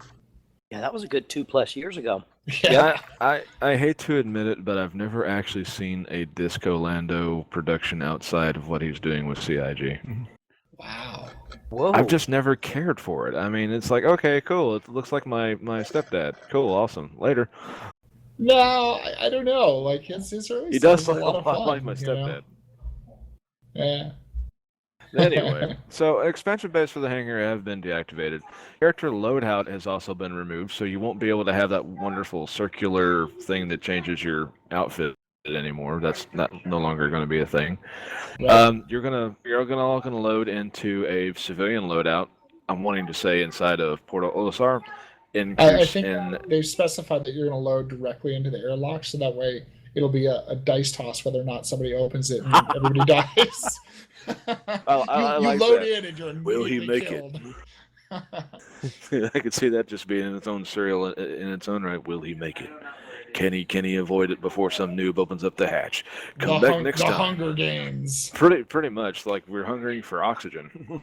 Yeah, that was a good 2+ years ago. Yeah, I hate to admit it, but I've never actually seen a Disco Lando production outside of what he's doing with CIG. Wow. Whoa. I've just never cared for it. I mean, it's like, okay, cool. It looks like my stepdad. Cool, awesome. Later. No, I don't know. Like his early he does look a lot of fun, like my stepdad. Yeah. Anyway, so expansion bays for the hangar have been deactivated. Character loadout has also been removed, so you won't be able to have that wonderful circular thing that changes your outfit anymore. That's no longer going to be a thing. Right. You're all gonna load into a civilian loadout. I'm wanting to say inside of Portal Olisar. I think they've specified that you're going to load directly into the airlock, so that way it'll be a dice toss whether or not somebody opens it and everybody dies. You load in and you're immediately killed. I could see that just being in its own serial in its own right. Will he make it? Can he avoid it before some noob opens up the hatch? Come back next time. The Hunger Games. Pretty much like we're hungering for oxygen.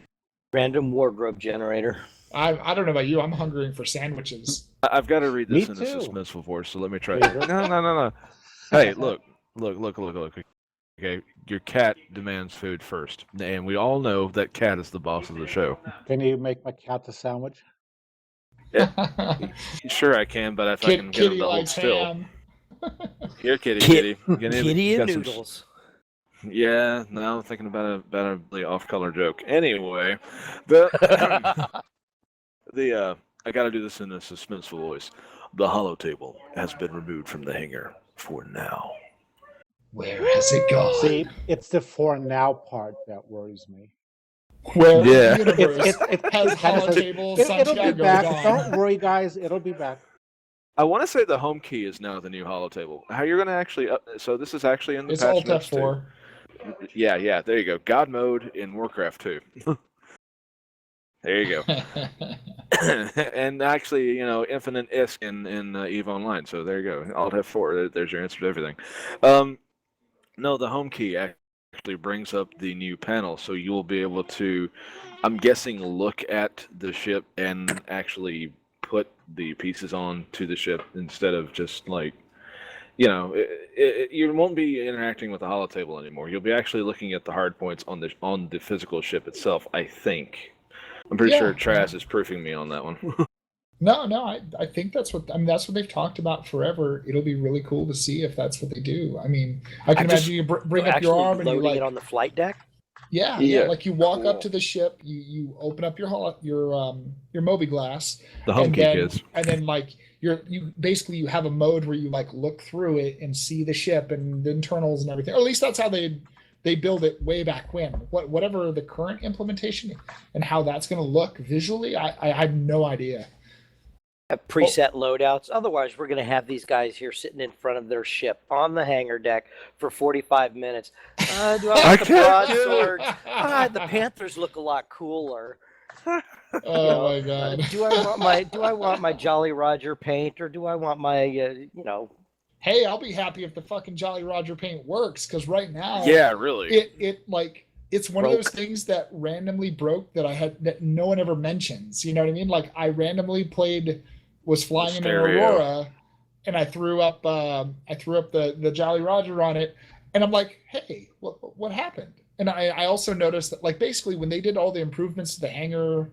Random wardrobe generator. I don't know about you. I'm hungering for sandwiches. I've got to read this in a suspenseful voice, so let me try. No. Hey, look. Okay, your cat demands food first, and we all know that cat is the boss of the show. Can you make my cat a sandwich? Yeah, sure I can, but if I can get him to hold still. Here, kitty. Kitty and noodles. Yeah, now I'm thinking about a really off-color joke. Anyway, I got to do this in a suspenseful voice. The holotable has been removed from the hangar for now. Where has it gone? See, it's the for now part that worries me. Where the universe has holotable it'll be back. gone. Don't worry, guys. It'll be back. I want to say the home key is now the new holotable. How you're going to actually... so this is actually in the patch notes too. Alt F4. Yeah. There you go. God mode in Warcraft 2. There you go. And actually, infinite ISK in EVE Online. So there you go. Alt F4. There's your answer to everything. No, the home key actually brings up the new panel, so you'll be able to, I'm guessing, look at the ship and actually put the pieces on to the ship instead of just like, you won't be interacting with the holotable anymore. You'll be actually looking at the hard points on the physical ship itself, I think. I'm pretty sure Trask is proofing me on that one. No, I think that's what they've talked about forever. It'll be really cool to see if that's what they do. I mean, I can imagine you bring up your arm and you loading it on the flight deck. Yeah. Like you walk up to the ship, you open up your Moby glass, the home key kids, and then like you basically have a mode where you like look through it and see the ship and the internals and everything. Or at least that's how they build it way back when. Whatever the current implementation and how that's going to look visually, I have no idea. Have preset loadouts. Otherwise, we're going to have these guys here sitting in front of their ship on the hangar deck for 45 minutes. Do I want the broadswords? The Panthers look a lot cooler. Oh my God! Do I want my Jolly Roger paint, or do I want my Hey, I'll be happy if the fucking Jolly Roger paint works, because right now, really, it's one of those things that randomly broke that no one ever mentions. You know what I mean? Like I randomly was flying in an Aurora, and I threw up the Jolly Roger on it, and I'm like, hey, what happened? And I also noticed that like basically when they did all the improvements to the hangar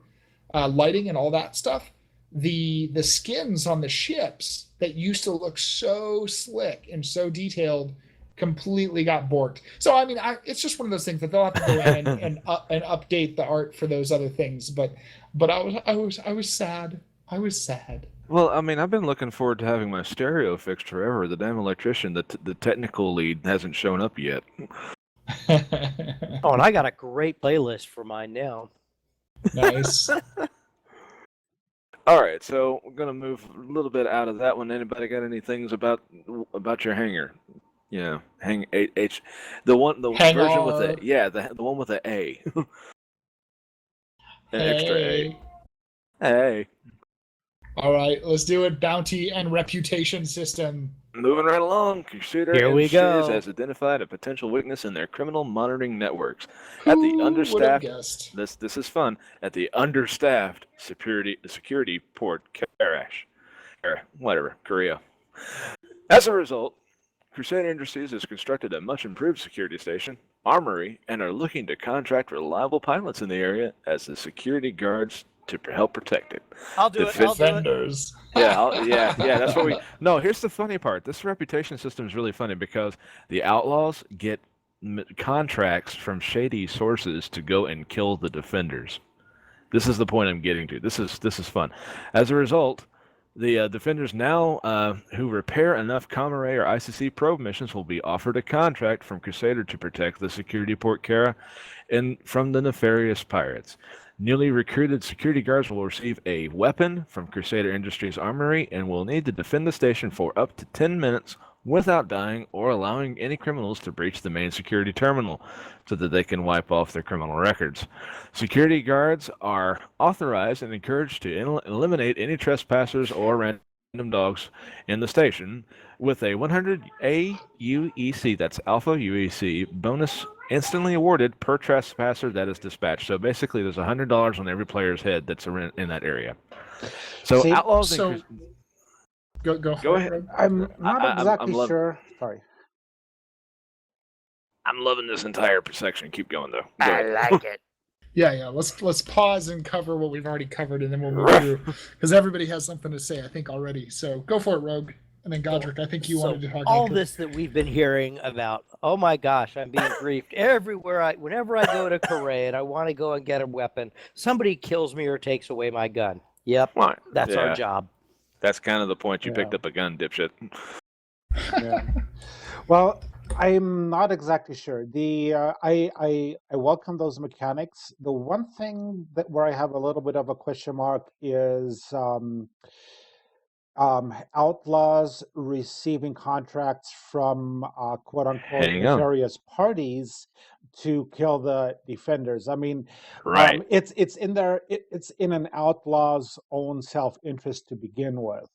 lighting and all that stuff, the skins on the ships that used to look so slick and so detailed completely got borked. So I mean, it's just one of those things that they'll have to go in and update the art for those other things. But I was sad. I was sad. Well, I mean, I've been looking forward to having my stereo fixed forever. The damn electrician, the technical lead, hasn't shown up yet. And I got a great playlist for mine now. Nice. All right, so we're gonna move a little bit out of that one. Anybody got any things about your hangar? Yeah, the version with the one with the A, an extra A. Hey. All right, let's do it. Bounty and reputation system. Moving right along, Crusader Here we go. has identified a potential weakness in their criminal monitoring networks. At the understaffed, this is fun. At the understaffed security port Korea. As a result, Crusader Industries has constructed a much improved security station, armory, and are looking to contract reliable pilots in the area as the security guards to help protect it. I'll do it. Defenders. Yeah, that's what we... No, here's the funny part. This reputation system is really funny because the outlaws get contracts from shady sources to go and kill the defenders. This is the point I'm getting to. This is fun. As a result, the defenders now who repair enough Comm Array or ICC probe missions will be offered a contract from Crusader to protect the security port Kara from the nefarious pirates. Newly recruited security guards will receive a weapon from Crusader Industries Armory and will need to defend the station for up to 10 minutes without dying or allowing any criminals to breach the main security terminal so that they can wipe off their criminal records. Security guards are authorized and encouraged to eliminate any trespassers or random dogs in the station with a 100 AUEC, that's Alpha UEC, bonus instantly awarded per trespasser that is dispatched. So basically there's $100 on every player's head that's in that area. So outlaws Go ahead. I'm not exactly sure. Sorry. I'm loving this entire section. Keep going though. I like it. Yeah. Let's pause and cover what we've already covered, and then we'll move through because everybody has something to say, I think, already. So go for it, Rogue. And then Godric, I think you wanted to talk about all this that we've been hearing about. Oh my gosh, I'm being briefed everywhere. Whenever I go to Korea and I want to go and get a weapon, somebody kills me or takes away my gun. Yep, that's our job. That's kind of the point. You picked up a gun, dipshit. Yeah. Well, I'm not exactly sure. I welcome those mechanics. The one thing where I have a little bit of a question mark is outlaws receiving contracts from quote unquote nefarious parties to kill the defenders. I mean, it's in an outlaw's own self-interest to begin with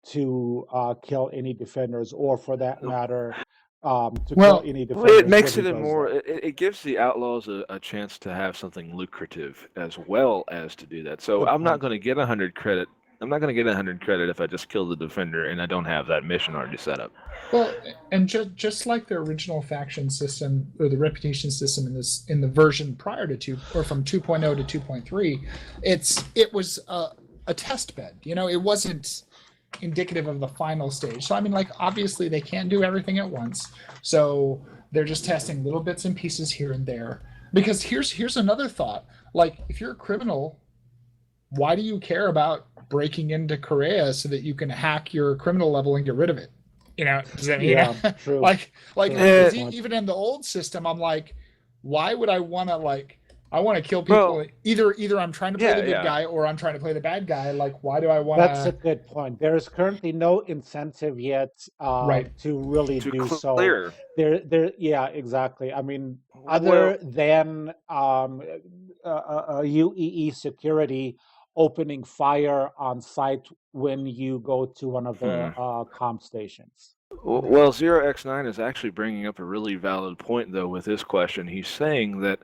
to kill any defenders, or for that matter, kill any defenders. It makes it it gives the outlaws a chance to have something lucrative as well as to do that. So I'm not going to get 100 credit I'm not going to get 100 credit if I just kill the defender and I don't have that mission already set up. Well, and just like the original faction system or the reputation system in the version prior to 2 or from 2.0 to 2.3, it was a test bed. It wasn't indicative of the final stage. So I mean, like, obviously they can't do everything at once. So they're just testing little bits and pieces here and there. Because here's another thought. Like, if you're a criminal, why do you care about breaking into Korea so that you can hack your criminal level and get rid of it? Does that mean? Yeah, true. like even in the old system, I'm like, why would I want to I want to kill people? Well, either I'm trying to play the good guy or I'm trying to play the bad guy. Like, why do I want to? That's a good point. There is currently no incentive yet to really do so. Yeah, exactly. I mean, other than UEE security opening fire on site when you go to one of the comm stations. Well, 0x9 is actually bringing up a really valid point, though, with this question. He's saying that,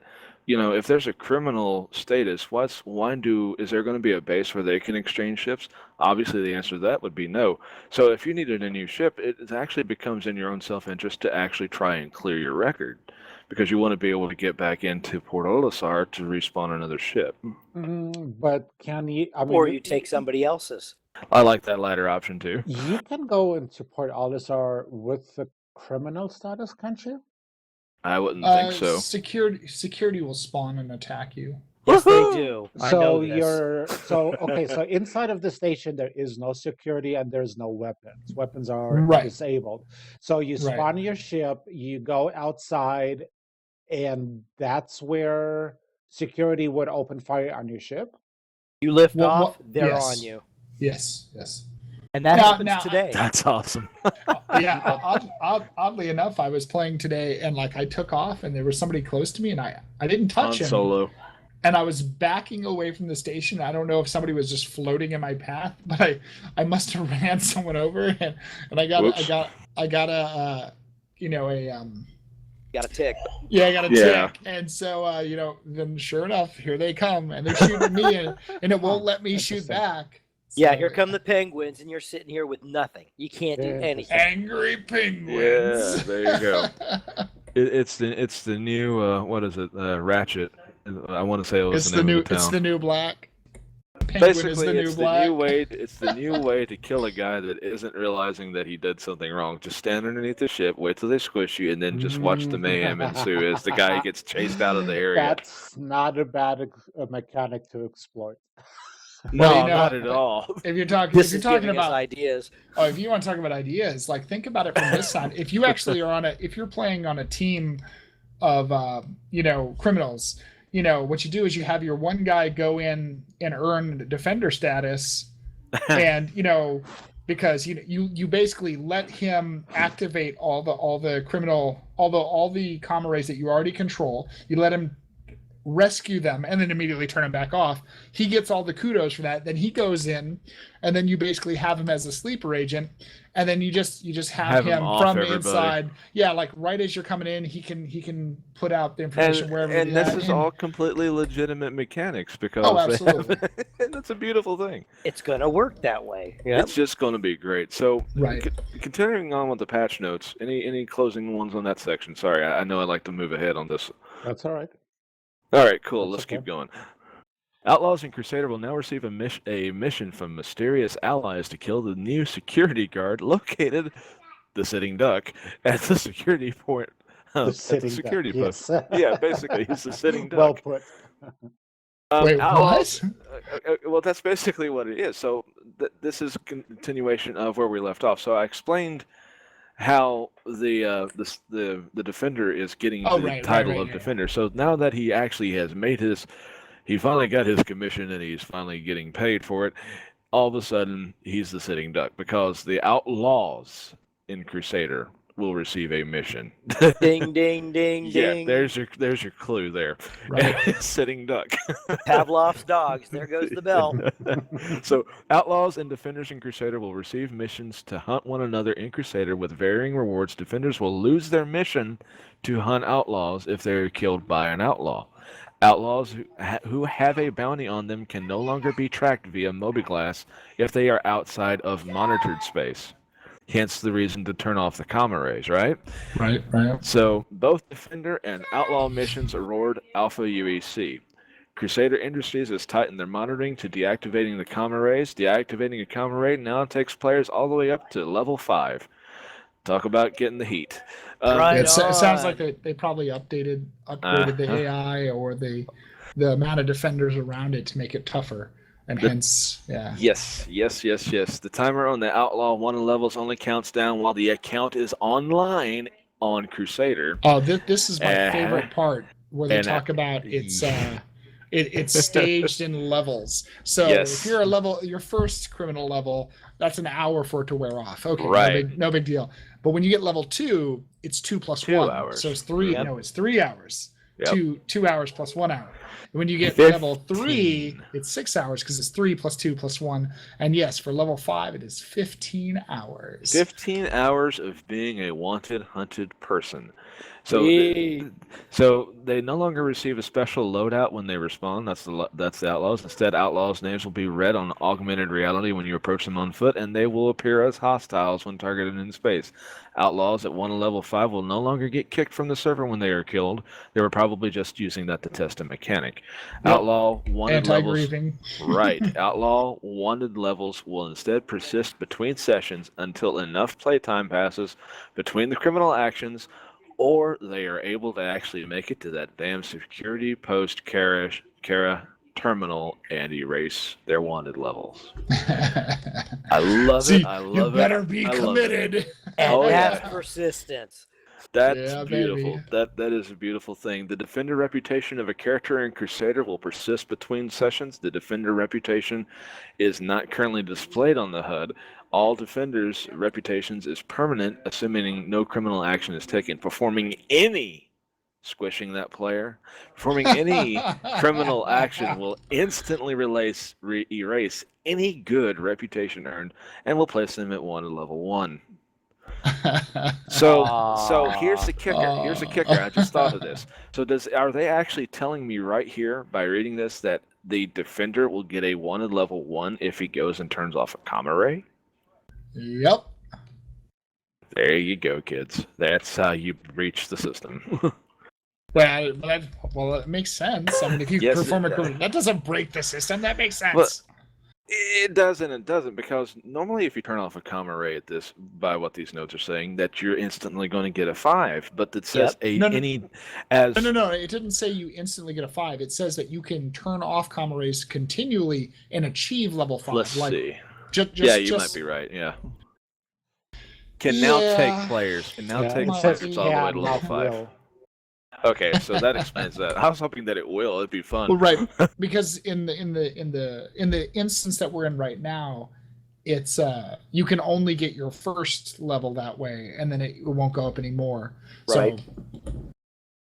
if there's a criminal status, is there going to be a base where they can exchange ships? Obviously, the answer to that would be no. So if you needed a new ship, it actually becomes in your own self-interest to actually try and clear your record, because you want to be able to get back into Port Olisar to respawn another ship. But can you? Or you take somebody else's. I like that latter option too. You can go into Port Olisar with the criminal status, can't you? I wouldn't think so. Security will spawn and attack you. Yes, they do. So so inside of the station there is no security and there's no weapons. Weapons are disabled. So you spawn your ship, you go outside, and that's where security would open fire on your ship. You lift off, they're on you. Yes. And that happens today. That's awesome. Oddly enough, I was playing today and I took off and there was somebody close to me and I didn't touch him. Solo. And I was backing away from the station. I don't know if somebody was just floating in my path, but I must have ran someone over and I got a got a tick. Yeah, I got a tick. And so then sure enough, here they come and they're shooting me and it won't let me shoot back. So, yeah, here come the penguins, and you're sitting here with nothing. You can't do anything. Angry penguins. Yeah, there you go. It's the new what is it? Ratchet. I want to say it's the new. It's the new black. Penguin Basically, is the new black. It's the new way to kill a guy that isn't realizing that he did something wrong. Just stand underneath the ship, wait till they squish you, and then just watch the mayhem ensue as the guy gets chased out of the area. That's not a bad mechanic to exploit. No, not at all. If you're talking about ideas, if you want to talk about ideas, think about it from this side. If you actually are if you're playing on a team of criminals, what you do is you have your one guy go in and earn defender status, and because you basically let him activate all the criminal all the comrades that you already control. You let him rescue them and then immediately turn him back off. He gets all the kudos for that. Then he goes in, and then you basically have him as a sleeper agent, and then you just have him from the inside. Yeah, right as you're coming in, he can put out the information wherever. And this is all completely legitimate mechanics because absolutely, and that's a beautiful thing. It's gonna work that way. Yep. It's just going to be great. So, continuing on with the patch notes, any closing ones on that section? Sorry, I know I like to move ahead on this. That's all right. All right, cool. Let's keep going. Outlaws and Crusader will now receive a mission from mysterious allies to kill the new security guard located, the sitting duck, at the security point. The security post. Yes. Yeah, basically, he's the sitting duck. Well put. Wait, Outlaws, well, that's basically what it is. So this is a continuation of where we left off. So I explained how the defender is getting the title of defender. So now that he actually has he finally got his commission and he's finally getting paid for it, all of a sudden he's the sitting duck because the outlaws in Crusader will receive a mission. Ding, ding, ding, yeah, ding. there's your clue there. Right. Sitting duck. Pavlov's dogs. There goes the bell. So outlaws and defenders in Crusader will receive missions to hunt one another in Crusader with varying rewards. Defenders will lose their mission to hunt outlaws if they're killed by an outlaw. Outlaws who have a bounty on them can no longer be tracked via mobiGlass if they are outside of monitored space. Hence the reason to turn off the comma rays, right? Right. So both Defender and Outlaw missions roared Alpha UEC. Crusader Industries has tightened their monitoring to deactivating the comma rays. Deactivating a comma ray now takes players all the way up to level 5. Talk about getting the heat. Right It sounds like on. they probably upgraded the AI or the amount of defenders around it to make it tougher, and hence, yeah. Yes. The timer on the Outlaw 1 levels only counts down while the account is online on Crusader. Oh, this is my favorite part where they talk about it's staged in levels. So if you're your first criminal level, that's an hour for it to wear off. Okay, right. No big deal. But when you get level 2, it's 2 plus 2 1. hours. So it's 3. Yep. No, it's 3 hours. Yep. 2 hours plus 1 hour. And when you get 15. level 3, it's 6 hours because it's 3 plus 2 plus 1. And yes, for level 5, it is 15 hours. 15 hours of being a wanted, hunted person. So they no longer receive a special loadout when they respawn. That's the Outlaws. Instead, Outlaws' names will be read on augmented reality when you approach them on foot, and they will appear as hostiles when targeted in space. Outlaws at 1 and level 5 will no longer get kicked from the server when they are killed. They were probably just using that to test a mechanic. Yep. Outlaw wanted levels. Right. Outlaw wanted levels will instead persist between sessions until enough playtime passes between the criminal actions, or they are able to actually make it to that damn security post Kara terminal and erase their wanted levels. I love it. I love it. You better be committed. And that's persistence. That's beautiful. Baby. That is a beautiful thing. The Defender reputation of a character in Crusader will persist between sessions. The Defender reputation is not currently displayed on the HUD. All Defenders' reputations is permanent, assuming no criminal action is taken. Performing any squishing that player, performing any criminal action will instantly erase any good reputation earned and will place them at 1 and level 1. So here's the kicker. Here's the kicker. I just thought of this. So are they actually telling me right here by reading this that the Defender will get a 1 and level 1 if he goes and turns off a comma ray? Yep. There you go, kids. That's how you breach the system. Well, it makes sense. I mean, if you perform a criminal, that doesn't break the system. That makes sense. Well, it doesn't, because normally if you turn off a comma ray at this, by what these notes are saying, that you're instantly going to get a 5. But it says No, it didn't say you instantly get a 5. It says that you can turn off comma rays continually and achieve level 5. Let's see. You might be right. Yeah. Now take players. Can now take players all the way to level 5. Okay, so that explains that. I was hoping that it will. It'd be fun. Well, right, because in the instance that we're in right now, it's you can only get your first level that way, and then it won't go up anymore. Right.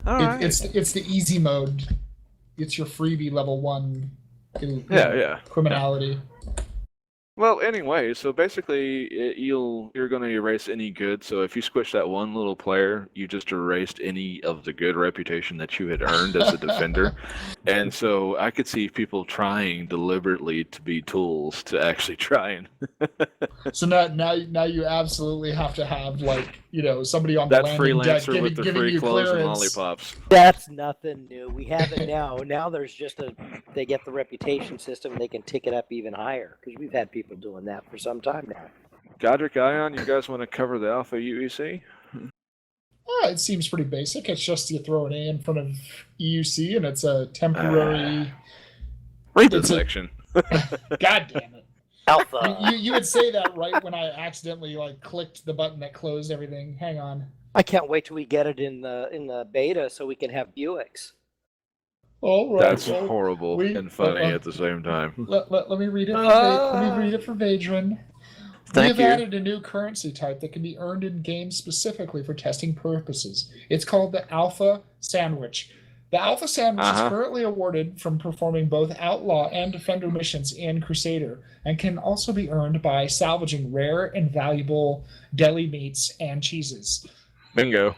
So it's the easy mode. It's your freebie level 1. Criminality. Well, anyway, so basically, you're going to erase any good. So if you squish that one little player, you just erased any of the good reputation that you had earned as a defender. And so I could see people trying deliberately to be tools to actually try and. So now you absolutely have to have somebody on the landing deck with the free you clothes clearance. and lollipops. That's nothing new. We have it now. Now there's they get the reputation system. They can tick it up even higher because we've had people doing that for some time now. Godric, Ion, you guys want to cover the Alpha UEC? It seems pretty basic. It's just you throw an A in front of EUC, and it's a temporary. Read the section. God damn it. Alpha. You would say that right when I accidentally clicked the button that closed everything. Hang on. I can't wait till we get it in the beta so we can have Buicks. All right. That's horrible and funny at the same time. Let me read it. Let me read it for Vadron. We have added a new currency type that can be earned in games specifically for testing purposes. It's called the Alpha Sandwich. The Alpha Sandwich is currently awarded from performing both Outlaw and Defender missions in Crusader, and can also be earned by salvaging rare and valuable deli meats and cheeses. Bingo.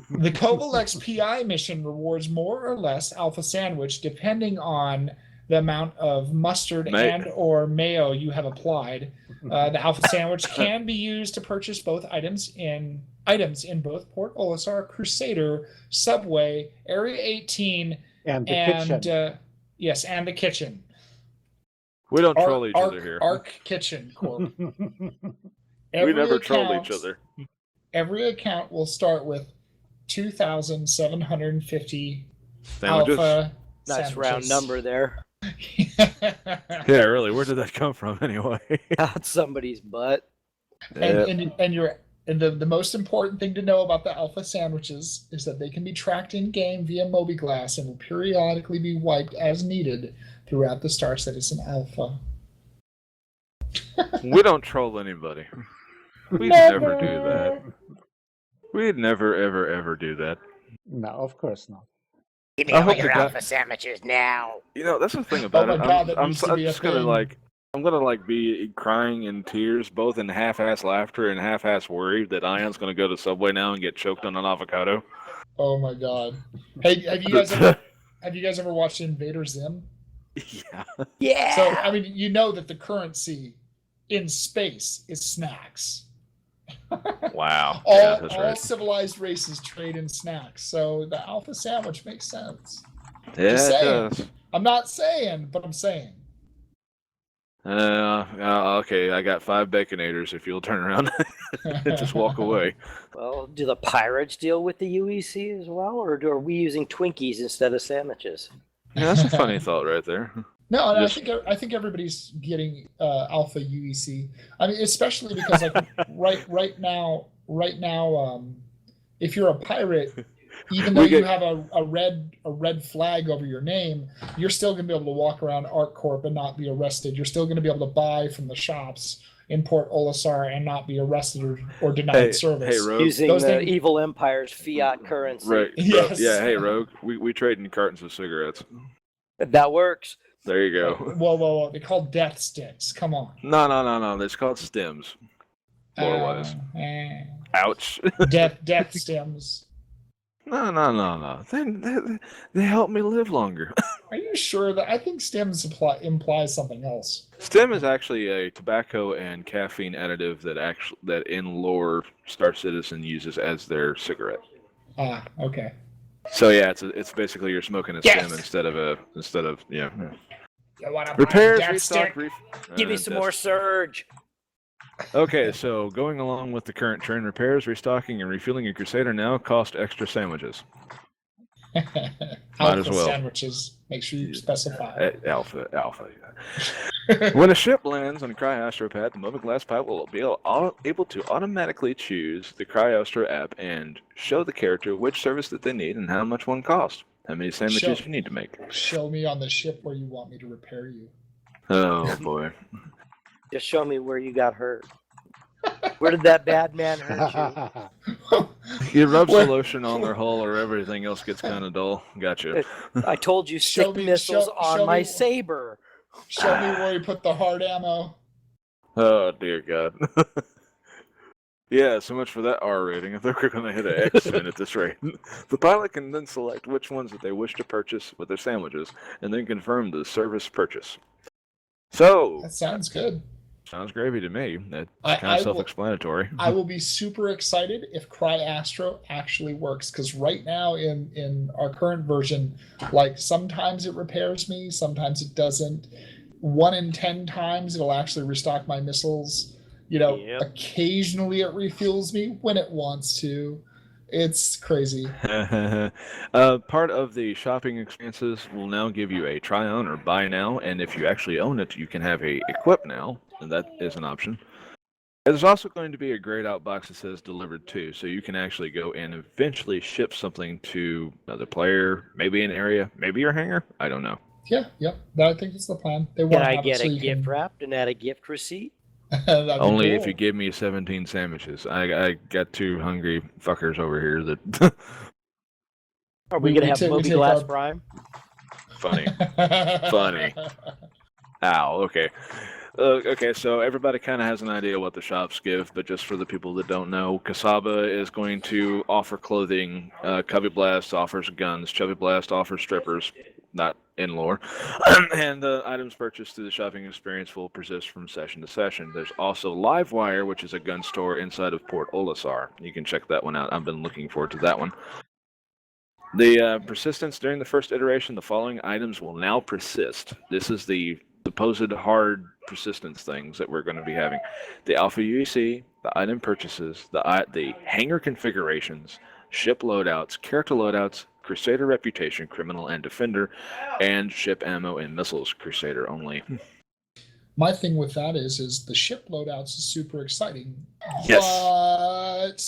The Covalex PI mission rewards more or less Alpha Sandwich depending on the amount of mustard and or mayo you have applied. The Alpha Sandwich can be used to purchase both items in both Port Olisar, Crusader, Subway, Area 18, and the kitchen. Yes, and the kitchen. We don't troll each other here. Arc Kitchen Corp. We never troll each other. Every account will start with 2,750 sandwiches. Alpha Nice sandwiches. round number there. Yeah, really. Where did that come from anyway? Out somebody's butt. And the most important thing to know about the Alpha sandwiches is that they can be tracked in game via MobiGlass and will periodically be wiped as needed throughout the Star Citizen Alpha. We don't troll anybody. We'd never do that. We'd never, ever do that. No, of course not. Give me all your Alpha sandwiches now. You know, that's the thing about Oh my God, that I'm needs to be a just gonna thing. I'm gonna be crying in tears, both in half-ass laughter and half-ass worry that Ion's gonna go to Subway now and get choked on an avocado. Oh my God! Hey, have you guys ever watched Invader Zim? Yeah. Yeah. So I mean, you know that the currency in space is snacks. Wow. All, Yeah, that's all right. civilized races trade in snacks, so the Alpha sandwich makes sense. Yeah, Just it saying. does. I'm not saying, but I'm saying. Okay, I got 5 Baconators if you'll turn around and just walk away. Well, do the pirates deal with the UEC as well, or are we using Twinkies instead of sandwiches? Yeah, that's a funny thought right there. No, Just- I think everybody's getting Alpha UEC. I mean, especially because like right now, if you're a pirate, even though you have a red flag over your name, you're still going to be able to walk around ArcCorp and not be arrested. You're still going to be able to buy from the shops in Port Olisar and not be arrested or denied service. Hey, Rogue. Using Those the things- evil empire's fiat currency. Right. Yes. Yeah, hey, Rogue. We trade in cartons of cigarettes. That works. There you go. Whoa! They're called death sticks. Come on. No. It's called stems. More or less. Ouch. Death stems. No. They help me live longer. Are you sure that I think stems implies something else? Stem is actually a tobacco and caffeine additive that in lore Star Citizen uses as their cigarette. Ah, okay. So yeah, it's basically you're smoking a Yes! stem instead of yeah. You want to Repairs, death restock, stick? Give me some more surge. Okay, so going along with the current trend, repairs, restocking, and refueling your Crusader now cost extra sandwiches. Might as Alpha well. sandwiches. Make sure you specify. Alpha. Yeah. When a ship lands on a Cryastro pad, the MobiGlass pipe will be able to automatically choose the Cryastro app and show the character which service that they need and how much one costs. How many sandwiches you need to make. Show me on the ship where you want me to repair you. Oh boy. Just show me where you got hurt. Where did that bad man hurt you? You rub some lotion on their hull or everything else gets kind of dull. Gotcha. I told you, stick missiles on my saber. Show me where you put the hard ammo. Oh dear God. Yeah, so much for that R rating. I think we're going to hit an X soon at this rate. The pilot can then select which ones that they wish to purchase with their sandwiches, and then confirm the service purchase. So, That sounds good. sounds gravy to me. That's I kind of will- self-explanatory. I will be super excited if Cryastro actually works, because right now in our current version, like sometimes it repairs me, sometimes it doesn't. 1 in 10 times it'll actually restock my missiles. You know, Yep. Occasionally it refuels me when it wants to. It's crazy. Part of the shopping experiences will now give you a try on or buy now, and if you actually own it, you can have a equip now, and that is an option. There's also going to be a grayed out box that says delivered to, so you can actually go and eventually ship something to another player, maybe an area, maybe your hangar. I don't know. Yeah, yep. I think it's the plan. They Can want to I have get it so a you gift can... wrapped and add a gift receipt? That'd be Only if cool. you give me 17 sandwiches. I got 2 hungry fuckers over here that Are we We- gonna we have take- we Moby take Glass our- Prime? funny. Funny. Ow, okay. Okay, so everybody kind of has an idea what the shops give, but just for the people that don't know, Kasaba is going to offer clothing. Cubby Blast offers guns. Chubby Blast offers strippers, not in lore. And items purchased through the shopping experience will persist from session to session. There's also Livewire, which is a gun store inside of Port Olisar. You can check that one out. I've been looking forward to that one. The persistence during the first iteration, the following items will now persist. This is the supposed hard persistence things that we're going to be having. The Alpha UEC, the item purchases, the hangar configurations, ship loadouts, character loadouts, Crusader reputation, criminal and defender, and ship ammo and missiles, Crusader only. My thing with that is the ship loadouts is super exciting. Yes. But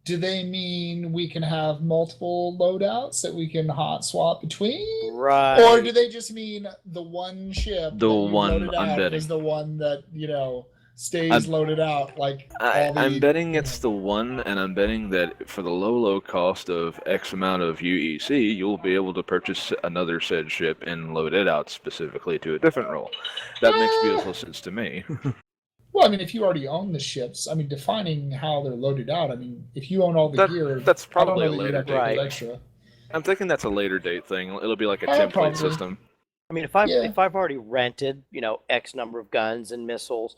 do they mean we can have multiple loadouts that we can hot swap between? Right. Or do they just mean the one ship The that you one loaded I'm out betting. is the one that, stays loaded out? I'm betting it's the one, and I'm betting that for the low cost of X amount of UEC, you'll be able to purchase another said ship and load it out specifically to a different role. That makes beautiful sense to me. Well, if you already own the ships, defining how they're loaded out, if you own all the gear, that's probably I don't know a that later you'd have to date. pay extra. I'm thinking that's a later date thing. It'll be like a template probably. system. If I've already rented, X number of guns and missiles,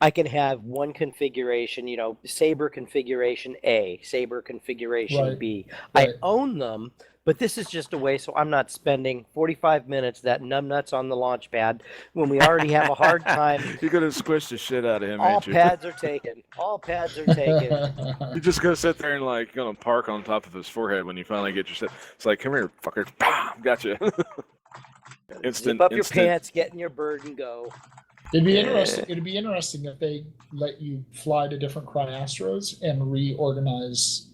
I can have one configuration, Saber configuration A, Saber configuration Right. B. Right. I own them, but this is just a way so I'm not spending 45 minutes that numbnuts on the launch pad when we already have a hard time. You're gonna squish the shit out of him, All ain't you? pads are taken. All pads are taken. You're just gonna sit there and gonna park on top of his forehead when you finally get your shit. It's like, come here, fucker. Bam! Gotcha. Zip up your pants, get in your bird, and go. It'd be interesting. It'd be interesting if they let you fly to different Cryastros and reorganize,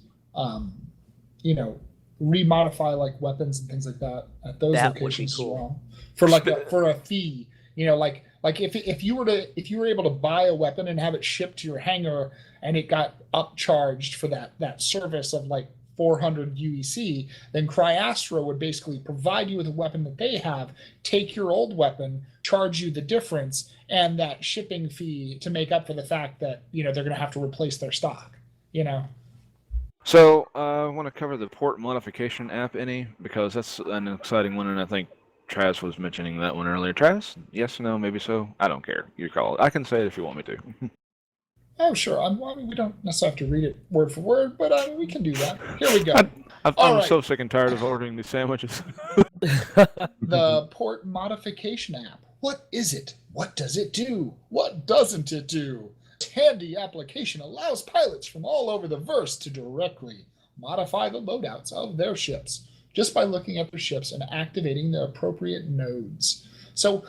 remodify like weapons and things like that at those That would be locations cool. as well. For for a fee, like if you were able to buy a weapon and have it shipped to your hangar and it got upcharged for that service of like 400 UEC, then Cryastro would basically provide you with a weapon that they have, take your old weapon, charge you the difference, and that shipping fee to make up for the fact that they're going to have to replace their stock. So I want to cover the port modification app, because that's an exciting one, and I think Traz was mentioning that one earlier. Traz? Yes, no, maybe so. I don't care. You call it. I can say it if you want me to. Oh, sure. We don't necessarily have to read it word for word, but we can do that. Here we go. I'm right. so sick and tired of ordering these sandwiches. The port modification app. What is it? What does it do? What doesn't it do? This handy application allows pilots from all over the verse to directly modify the loadouts of their ships just by looking at their ships and activating the appropriate nodes. So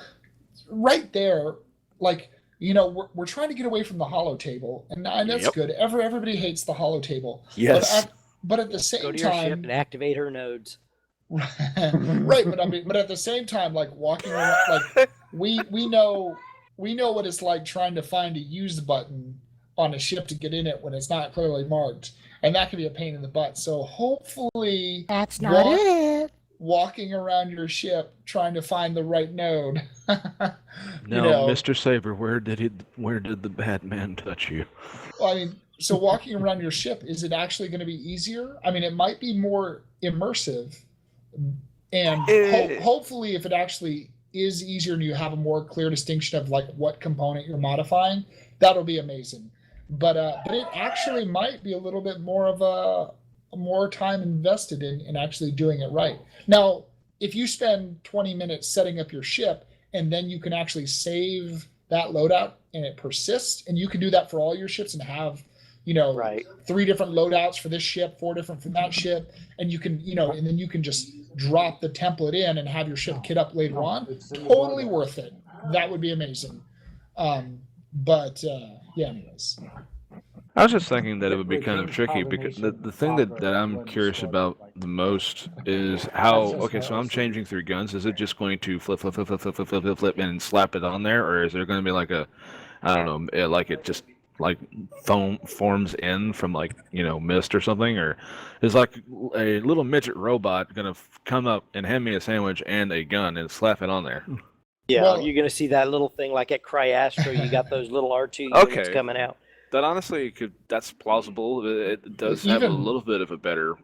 right there, we're trying to get away from the hollow table, and that's Yep. good. Everybody hates the hollow table. Yes. But at the same Go to your ship time, and activate her nodes. right? But at the same time, walking around, we know what it's like trying to find a use button on a ship to get in it when it's not clearly marked, and that can be a pain in the butt. So hopefully, That's not it. Walking around your ship trying to find the right node. No, Mr. Saber, where did the bad man touch you? So walking around your ship, is it actually going to be easier? It might be more immersive, and hopefully, if it actually is easier and you have a more clear distinction of what component you're modifying, that'll be amazing. But it actually might be a little bit more of a more time invested in actually doing it right. Now, if you spend 20 minutes setting up your ship and then you can actually save that loadout and it persists, and you can do that for all your ships and have 3 different loadouts for this ship, 4 different for that ship, and you can and then you can just drop the template in and have your ship kit up later on. Totally worth it. That would be amazing. Anyways. I was just thinking that it would be kind of tricky, because the thing that I'm curious about the most is how, okay, so I'm changing through guns. Is it just going to flip, and slap it on there? Or is there going to be like a, I don't know, like it just forms in from mist or something? Or is like a little midget robot going to come up and hand me a sandwich and a gun and slap it on there? Yeah, Well- you're going to see that little thing like at Cryastro. You got those little R2 units coming out. That honestly that's plausible. It does have a little bit of a better.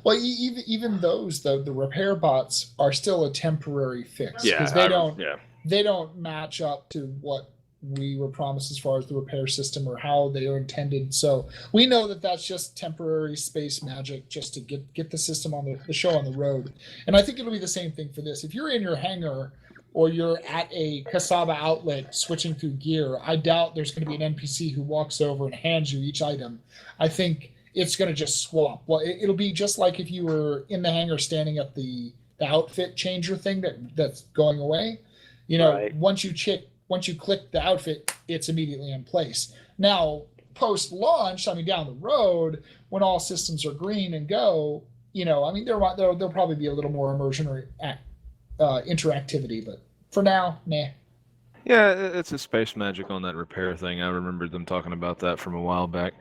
Well, even those though, the repair bots are still a temporary fix because they don't match up to what we were promised as far as the repair system or how they are intended. So we know that that's just temporary space magic just to get the system on the show on the road. And I think it'll be the same thing for this. If you're in your hangar or you're at a Kasaba outlet switching through gear, I doubt there's going to be an NPC who walks over and hands you each item. I think it's going to just swap. Well, it'll be just like if you were in the hangar standing at the outfit changer thing that's going away. You know, Right. once you click the outfit, it's immediately in place. Now, post-launch, I mean, down the road, when all systems are green and go, you know, I mean, there'll probably be a little more immersion or interactivity, but for now, nah. Yeah, it's a space magic on that repair thing. I remember them talking about that from a while back.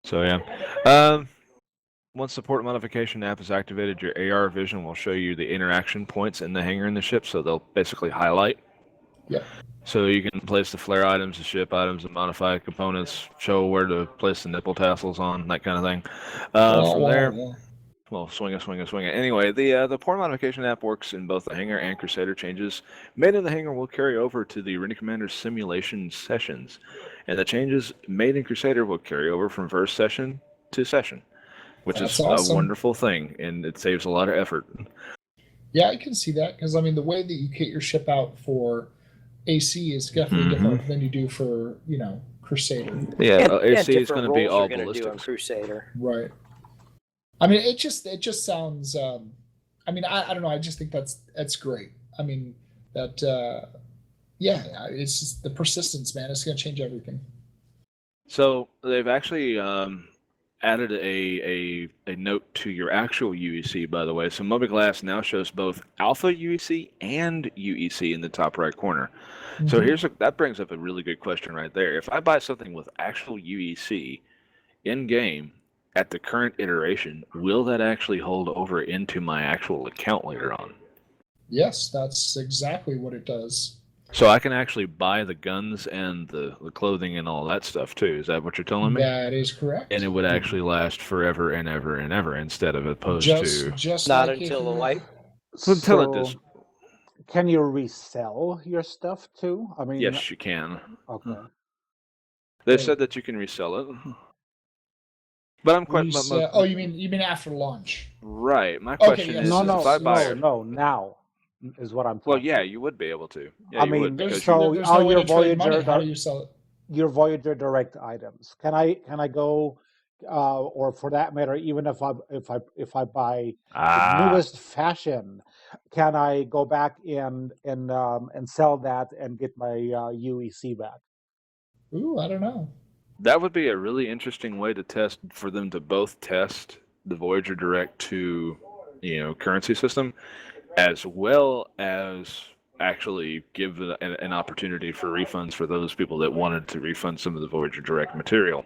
So yeah. Once the port modification app is activated, your AR vision will show you the interaction points in the hangar in the ship, so they'll basically highlight. Yep. So you can place the flare items, the ship items, the modified components, show where to place the nipple tassels on, that kind of thing. From there, well, swing it. Anyway, the port modification app works in both the hangar and Crusader. Changes made in the hangar will carry over to the Arena Commander simulation sessions, and the changes made in Crusader will carry over from first session to session, which is awesome. A wonderful thing, and it saves a lot of effort. Yeah, I can see that, because I mean, the way that you kit your ship out for AC is definitely different than you do for, you know, Crusader. Yeah, AC is going to be all ballistics. Crusader. Right. I mean, it just sounds. I mean, I don't know. I just think that's great. I mean, that it's just the persistence, man. It's going to change everything. So they've actually added a note to your actual UEC, by the way. So Mobiglass now shows both Alpha UEC and UEC in the top right corner. Mm-hmm. So that brings up a really good question right there. If I buy something with actual UEC in game at the current iteration, will that actually hold over into my actual account later on? Yes, that's exactly what it does. So I can actually buy the guns and the clothing and all that stuff too. Is that what you're telling me? That is correct. And it would actually last forever and ever and ever, instead of opposed to just not like until the light. Until it does. Can you resell your stuff too? I mean, yes, you can. Okay. They said that you can resell it. But I'm quite. Oh, you mean after launch? Right. My question is, no, if I buy now is what I'm. Well, yeah, you would be able to. Yeah, I mean, there's all your Voyager. How do you sell it? Your Voyager Direct items. Can I go, or for that matter, even if I buy the newest fashion, can I go back and sell that and get my UEC back? Ooh, I don't know. That would be a really interesting way to test, for them to both test the Voyager Direct to, currency system, as well as actually give an opportunity for refunds for those people that wanted to refund some of the Voyager Direct material.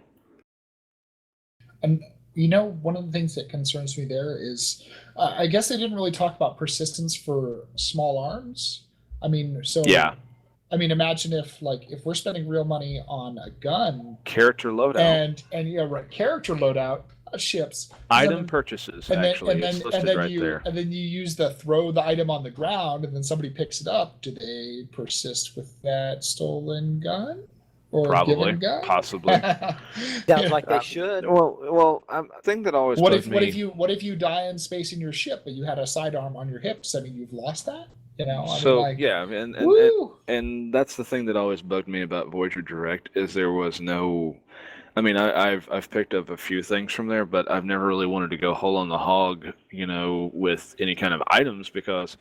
And one of the things that concerns me there is, I guess they didn't really talk about persistence for small arms. I mean, so yeah. I mean, imagine if we're spending real money on a gun, character loadout, and character loadout, ships, item purchases, and then you use throw the item on the ground, and then somebody picks it up. Do they persist with that stolen gun or probably given gun? Possibly? Sounds like they should. Well, I think that always. What if you die in space in your ship, but you had a sidearm on your hips? I mean, you've lost that. And that's the thing that always bugged me about Voyager Direct is there was no. I mean, I've picked up a few things from there, but I've never really wanted to go whole on the hog, with any kind of items, because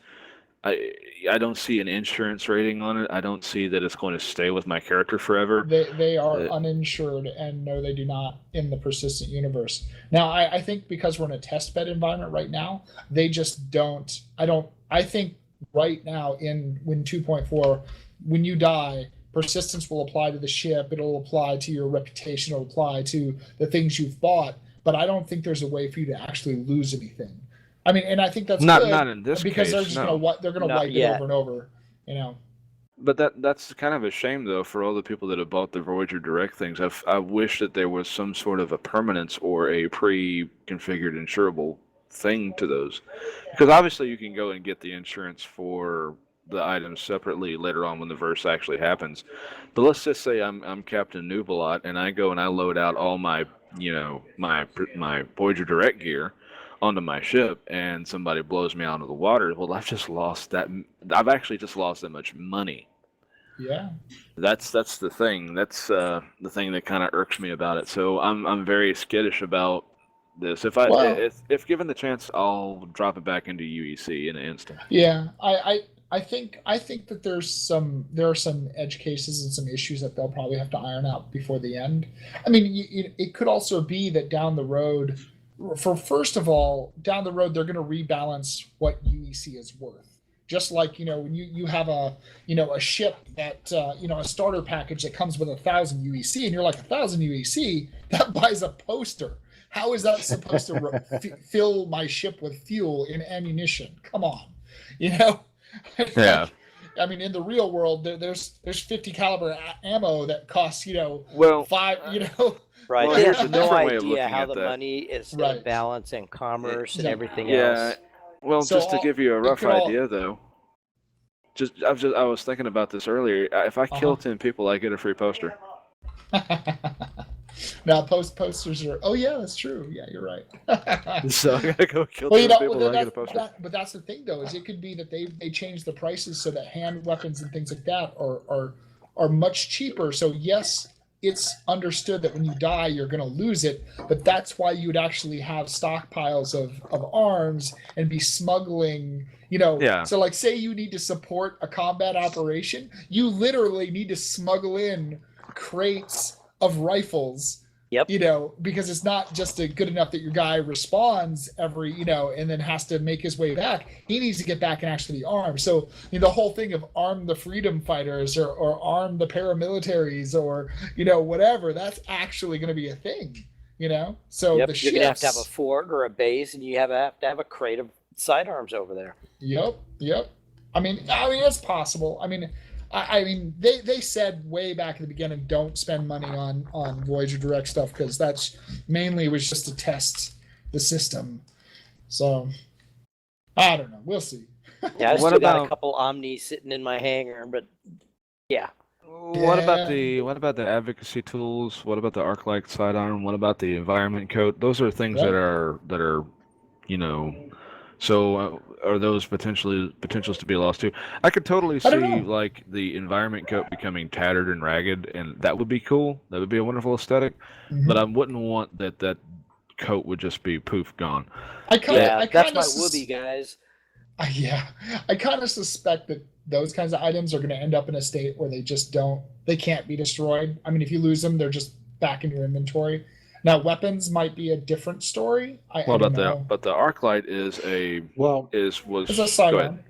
I don't see an insurance rating on it. I don't see that it's going to stay with my character forever. They are uninsured, and no, they do not in the persistent universe. Now, I think because we're in a test bed environment right now, they just don't. I think right now in 2.4, when you die, persistence will apply to the ship. It'll apply to your reputation. It'll apply to the things you've bought. But I don't think there's a way for you to actually lose anything. I mean, and I think that's not good not in this because case. they're just No. gonna Not wipe it yet. over and over, you know. But that's kind of a shame, though, for all the people that have bought the Voyager Direct things. I wish that there was some sort of a permanence or a pre-configured insurable thing to those, because obviously you can go and get the insurance for the items separately later on when the verse actually happens. But let's just say I'm Captain Nubalot and I go and I load out all my my Voyager Direct gear onto my ship and somebody blows me out of the water. Well, I've actually just lost that much money. Yeah. That's the thing. That's the thing that kind of irks me about it. So I'm very skittish about this. If given the chance, I'll drop it back into UEC in an instant. Yeah, I think that there are some edge cases and some issues that they'll probably have to iron out before the end. I mean, it could also be that down the road, first of all, down the road they're going to rebalance what UEC is worth. Just like, when you have a ship that a starter package that comes with 1,000 UEC, and you're like 1,000 UEC that buys a poster. How is that supposed to fill my ship with fuel and ammunition? Come on, Yeah. I mean, in the real world, there's 50 caliber ammo that costs Well, five. Right. Well, They here's have a no different way of idea looking how at the that. money is Right. in balance and commerce and everything Yeah. else. Well, So just to give you a rough could all- idea, though. I was thinking about this earlier. If I kill 10 people, I get a free poster. Now posters are. Oh yeah, that's true. Yeah, you're right. So I gotta go kill Well, 10 people well, and I get a poster. but that's the thing, though, is it could be that they change the prices so that hand weapons and things like that are much cheaper. So yes, it's understood that when you die, you're going to lose it, but that's why you would actually have stockpiles of arms and be smuggling. Yeah. So like, say you need to support a combat operation, you literally need to smuggle in crates of rifles. Yep. Because it's not just good enough that your guy respawns every, and then has to make his way back. He needs to get back and actually be armed. So the whole thing of arm the freedom fighters or arm the paramilitaries or, whatever, that's actually going to be a thing, So Yep. the You're going to have ships. a fort or a base, and you have to have a crate of sidearms over there. Yep. I mean, it's possible. I mean, they said way back at the beginning, don't spend money on Voyager Direct stuff because that's mainly was just to test the system. So I don't know. We'll see. Yeah, I What still got about- a couple Omnis sitting in my hangar, but yeah. What about the advocacy tools? What about the arc-like sidearm? What about the environment coat? Those are things that are So are those potentials to be lost too? I could totally see like the environment coat becoming tattered and ragged, and that would be cool. That would be a wonderful aesthetic. Mhm. But I wouldn't want that coat would just be poof gone. That's my Whoopi, guys. Yeah, I kind of suspect that those kinds of items are going to end up in a state where they can't be destroyed. I mean, if you lose them, they're just back in your inventory. Now, weapons might be a different story. I don't know. But the arc light is It's a Go sidearm. ahead.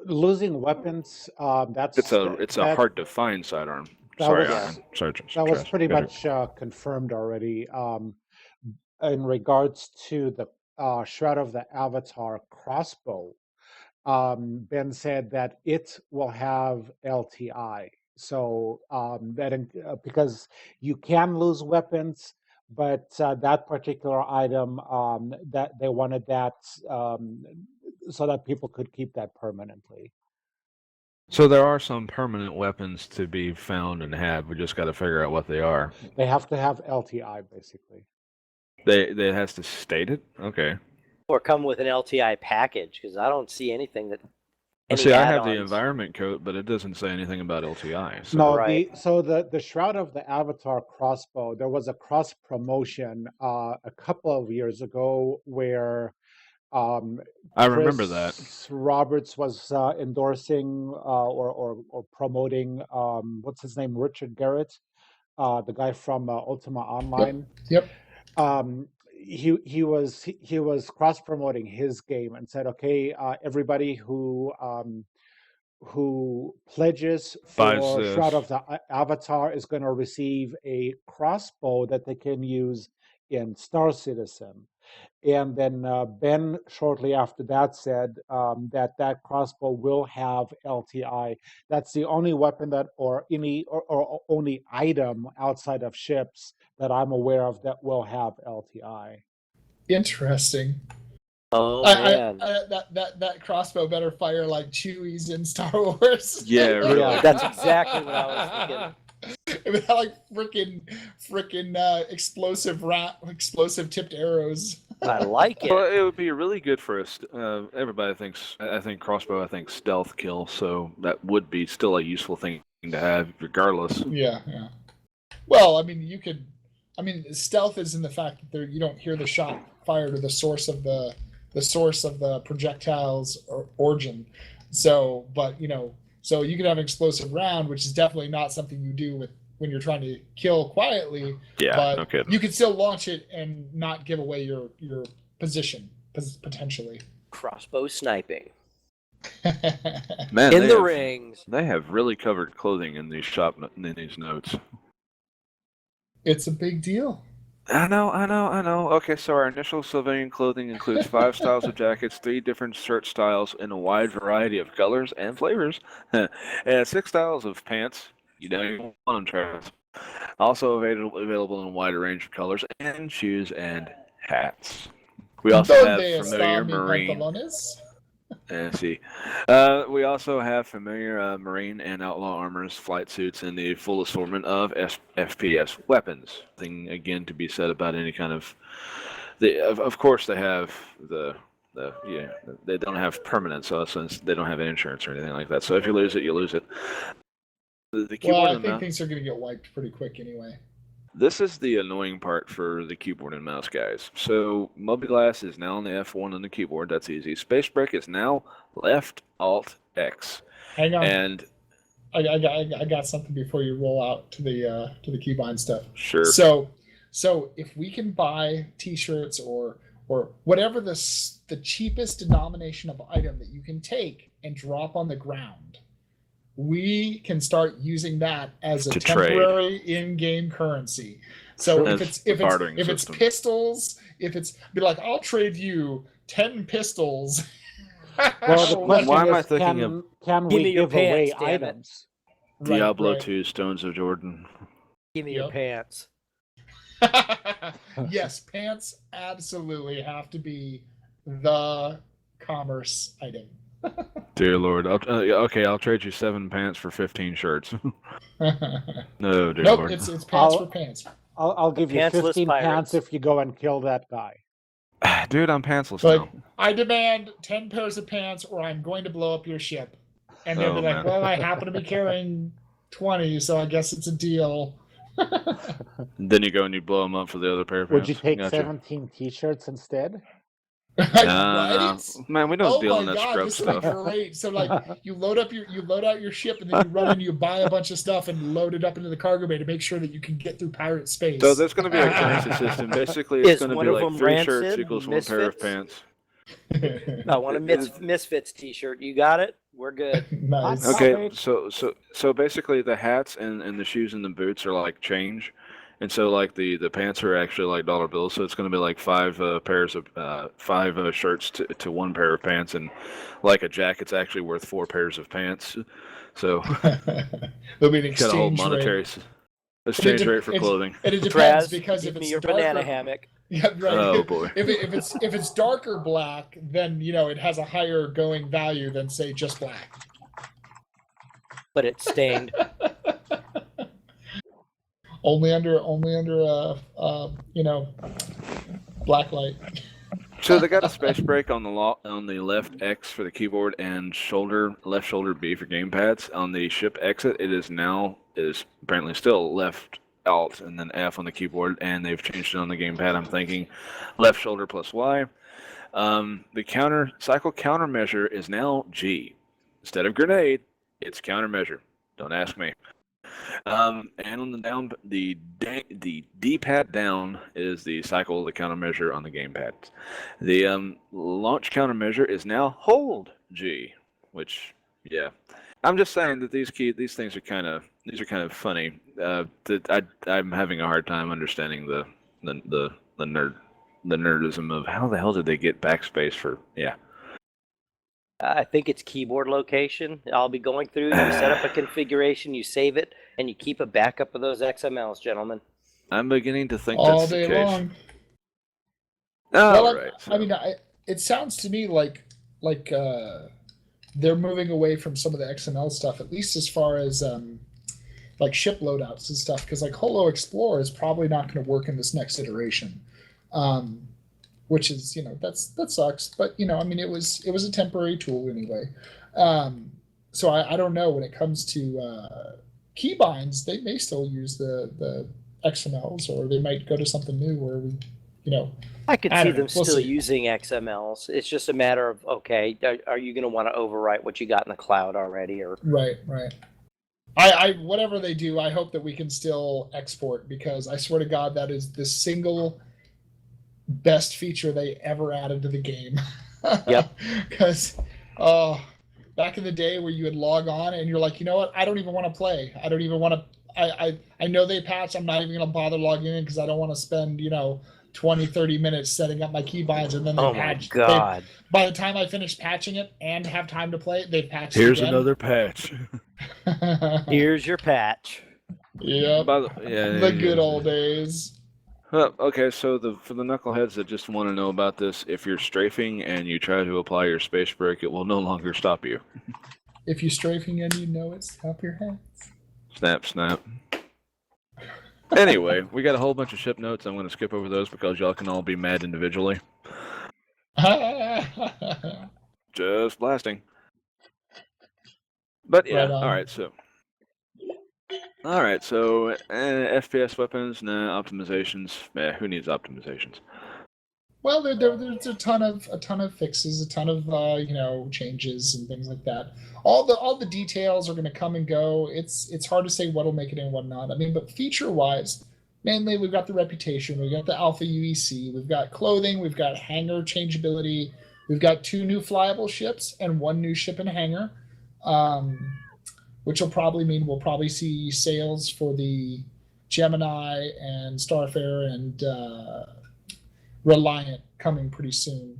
Losing weapons, It's a hard to find sidearm. That was pretty much confirmed already. In regards to the Shroud of the Avatar crossbow, Ben said that it will have LTI. So because you can lose weapons, but that particular item that they wanted that so that people could keep that permanently. So there are some permanent weapons to be found and have. We just got to figure out what they are. They have to have LTI, basically. They has to state it? Okay. Or come with an LTI package, because I don't see anything that. See, I have the environment coat, but it doesn't say anything about LTI. So. No, the Shroud of the Avatar crossbow, there was a cross promotion a couple of years ago where I remember that Roberts was endorsing or promoting what's his name, Richard Garrett, the guy from Ultima Online. Yep. He was cross promoting his game and said, okay, everybody who pledges for Shroud of the Avatar is going to receive a crossbow that they can use in StarCitizen. And then Ben, shortly after that, said that crossbow will have LTI. That's the only weapon that, or only item outside of ships that I'm aware of that will have LTI. Interesting. Oh man, that crossbow better fire like Chewie's in Star Wars. Yeah, really. Yeah. that's exactly what I was thinking. It had like freaking explosive tipped arrows. I like it. Well, it would be really good for us. Everybody thinks, I think crossbow, I think stealth kill, so that would be still a useful thing to have, regardless. Yeah. Well, I mean, stealth is in the fact that you don't hear the shot fired or the source of the projectile's origin. So, but so you could have an explosive round, which is definitely not something you do when you're trying to kill quietly. Yeah, but no kidding. you could still launch it and not give away your position potentially. Crossbow sniping. Man, In the rings. They have really covered clothing in these in these notes. It's a big deal. I know. Okay, so our initial civilian clothing includes 5 styles of jackets, 3 different shirt styles in a wide variety of colors and flavors, and 6 styles of pants. You don't want them, Travis. Also available in a wider range of colors, and shoes and hats. We also have familiar marine. We also have familiar marine and outlaw armors, flight suits, and the full assortment of FPS weapons. Nothing again to be said about any kind of. Of course, they have they don't have permanence, so since they don't have insurance or anything like that. So if you lose it, you lose it. The keyboard I think things are going to get wiped pretty quick anyway. This is the annoying part for the keyboard and mouse guys. So Mobi-Glass is now on the F1 on the keyboard. That's easy. Space Break is now left Alt X. Hang on. And I got something before you roll out to the keybind stuff. Sure. So if we can buy T-shirts or whatever the cheapest denomination of item that you can take and drop on the ground, we can start using that as a temporary in-game currency. So if it's pistols, be like, I'll trade you 10 pistols. Well, the question why am I is, thinking can we give away pants, items? Diablo 2 Stones of Jordan. Give me your pants. Yes, pants absolutely have to be the commerce item. Dear Lord. I'll trade you 7 pants for 15 shirts. No, dear Lord. It's pants for pants. I'll give you 15 pants if you go and kill that guy. Dude, I'm pantsless now. I demand 10 pairs of pants or I'm going to blow up your ship. And they'll be like, well, I happen to be carrying 20, so I guess it's a deal. Then you go and you blow them up for the other pair of pants. Would you take 17 T-shirts instead? No. Man, we don't deal in that scrub this stuff. Is great. So you load out your ship and then you run and you buy a bunch of stuff and load it up into the cargo bay to make sure that you can get through pirate space. So there's going to be a currency system. Basically, it's going to be like 3 shirts equals 1 pair of pants. I want a Misfits T-shirt. You got it? We're good. Nice. Okay, so basically the hats and the shoes and the boots are like change. And so, like, the pants are actually like dollar bills, so it's going to be like 5 pairs of 5 shirts to 1 pair of pants, and like a jacket's actually worth 4 pairs of pants. So there'll be an exchange got a whole monetary exchange rate for clothing. And it depends Traz, because give if me it's your darker, banana hammock. Yeah, right. Oh boy. If it's darker black, then it has a higher going value than say just black. But it's stained. Only under black light. So they got a space break on the left X for the keyboard and left shoulder B for gamepads. On the ship exit, it is apparently still left Alt and then F on the keyboard, and they've changed it on the gamepad. I'm thinking left shoulder plus Y. The cycle countermeasure is now G instead of grenade. It's countermeasure. Don't ask me. And on the down, the D-pad down is the cycle, the countermeasure on the gamepad. The launch countermeasure is now hold G, which I'm just saying that these things are kind of funny. That I'm having a hard time understanding the nerd the nerdism of how the hell did they get backspace for? Yeah. I think it's keyboard location. I'll be going through, you set up a configuration, you save it, and you keep a backup of those XMLs, gentlemen. I'm beginning to think all that's day the case. long. Oh, Well, right. I mean, it sounds to me like they're moving away from some of the XML stuff, at least as far as like ship loadouts and stuff. Because like Holo Explorer is probably not going to work in this next iteration, which is that sucks. But I mean, it was a temporary tool anyway. So I don't know when it comes to keybinds, they may still use the XMLs, or they might go to something new where we. I could see them still using XMLs. It's just a matter of, okay, are you going to want to overwrite what you got in the cloud already? Or Right. I whatever they do, I hope that we can still export, because I swear to God, that is the single best feature they ever added to the game. Yep. Because back in the day where you would log on and you're like, you know what? I don't even want to play. I don't even want to. I know they patch. I'm not even going to bother logging in because I don't want to spend 20, 30 minutes setting up my keybinds, and then they patch. My God. By the time I finish patching it and have time to play it, they patch it Here's again. another patch. Here's your patch. Yep. The good old days. Well, okay, so for the knuckleheads that just want to know about this, if you're strafing and you try to apply your space break, it will no longer stop you. If you're strafing and you know it, stop your hands. Snap, snap. Anyway, we got a whole bunch of ship notes. I'm going to skip over those because y'all can all be mad individually. Just blasting. But yeah, Right on. all right, so FPS weapons, nah, optimizations. Who needs optimizations? Well, there's a ton of fixes, a ton of changes and things like that. All the details are going to come and go. It's hard to say what'll make it and what not. I mean, but feature wise, mainly we've got the reputation, we've got the Alpha UEC, we've got clothing, we've got hangar changeability, we've got 2 new flyable ships and 1 new ship and hangar, which will probably mean we'll probably see sales for the Gemini and Starfarer and Reliant coming pretty soon,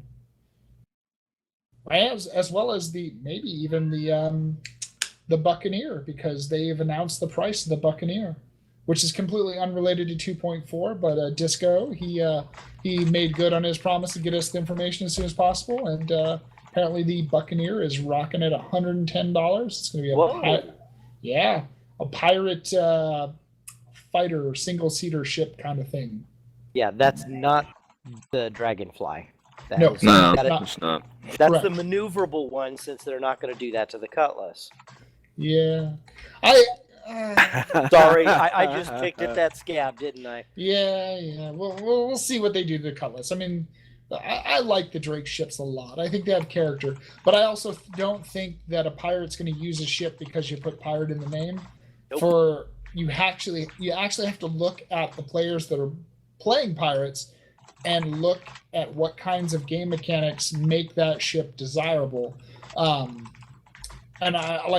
as well as maybe even the Buccaneer, because they've announced the price of the Buccaneer, which is completely unrelated to 2.4. But Disco, he made good on his promise to get us the information as soon as possible, and apparently the Buccaneer is rocking at $110. It's going to be a pirate fighter single-seater ship kind of thing. Yeah, that's not the Dragonfly. No, it's not. That's Correct. the maneuverable one, since they're not going to do that to the Cutlass. Yeah. Sorry, I just picked at that scab, didn't I? Yeah. We'll see what they do to the Cutlass. I mean, I like the Drake ships a lot. I think they have character, but I also don't think that a pirate's going to use a ship because you put pirate in the name. Nope. You actually have to look at the players that are playing pirates and look at what kinds of game mechanics make that ship desirable. And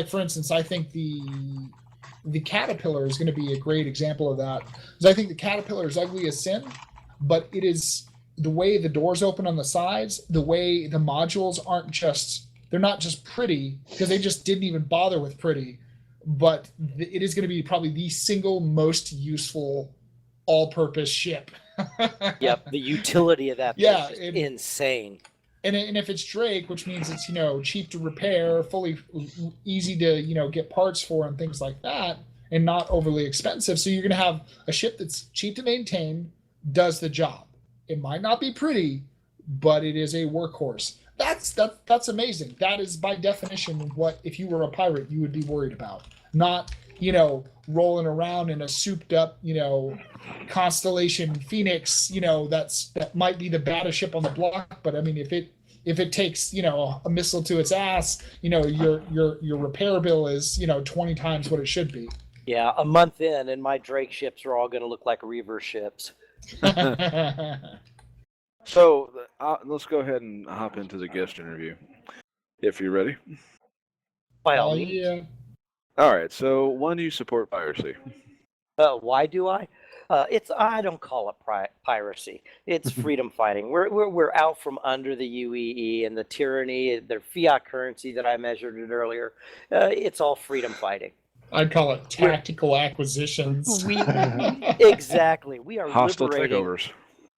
for instance, I think the Caterpillar is going to be a great example of that, because I think the Caterpillar is ugly as sin, but it is the way the doors open on the sides, the way the modules they're not just pretty, because they just didn't even bother with pretty, but it is going to be probably the single most useful all-purpose ship. Yep, the utility of that is insane. And if it's Drake, which means it's cheap to repair, fully easy to get parts for and things like that, and not overly expensive. So you're going to have a ship that's cheap to maintain, does the job. It might not be pretty, but it is a workhorse. That's amazing. That is by definition what, if you were a pirate, you would be worried about. Not rolling around in a souped up Constellation Phoenix, that might be the baddest ship on the block, but I mean, if it takes a missile to its ass, your repair bill is 20 times what it should be. Yeah, a month in, and my Drake ships are all going to look like Reaver ships. So let's go ahead and hop into the guest interview, if you're ready. By all means. Yeah. All right. So, when do you support piracy? Why do I? I don't call it piracy. It's freedom fighting. We're out from under the UEE and the tyranny, the fiat currency that I measured it earlier. It's all freedom fighting. I'd call it tactical acquisitions. Exactly. We are hostile liberating. takeovers.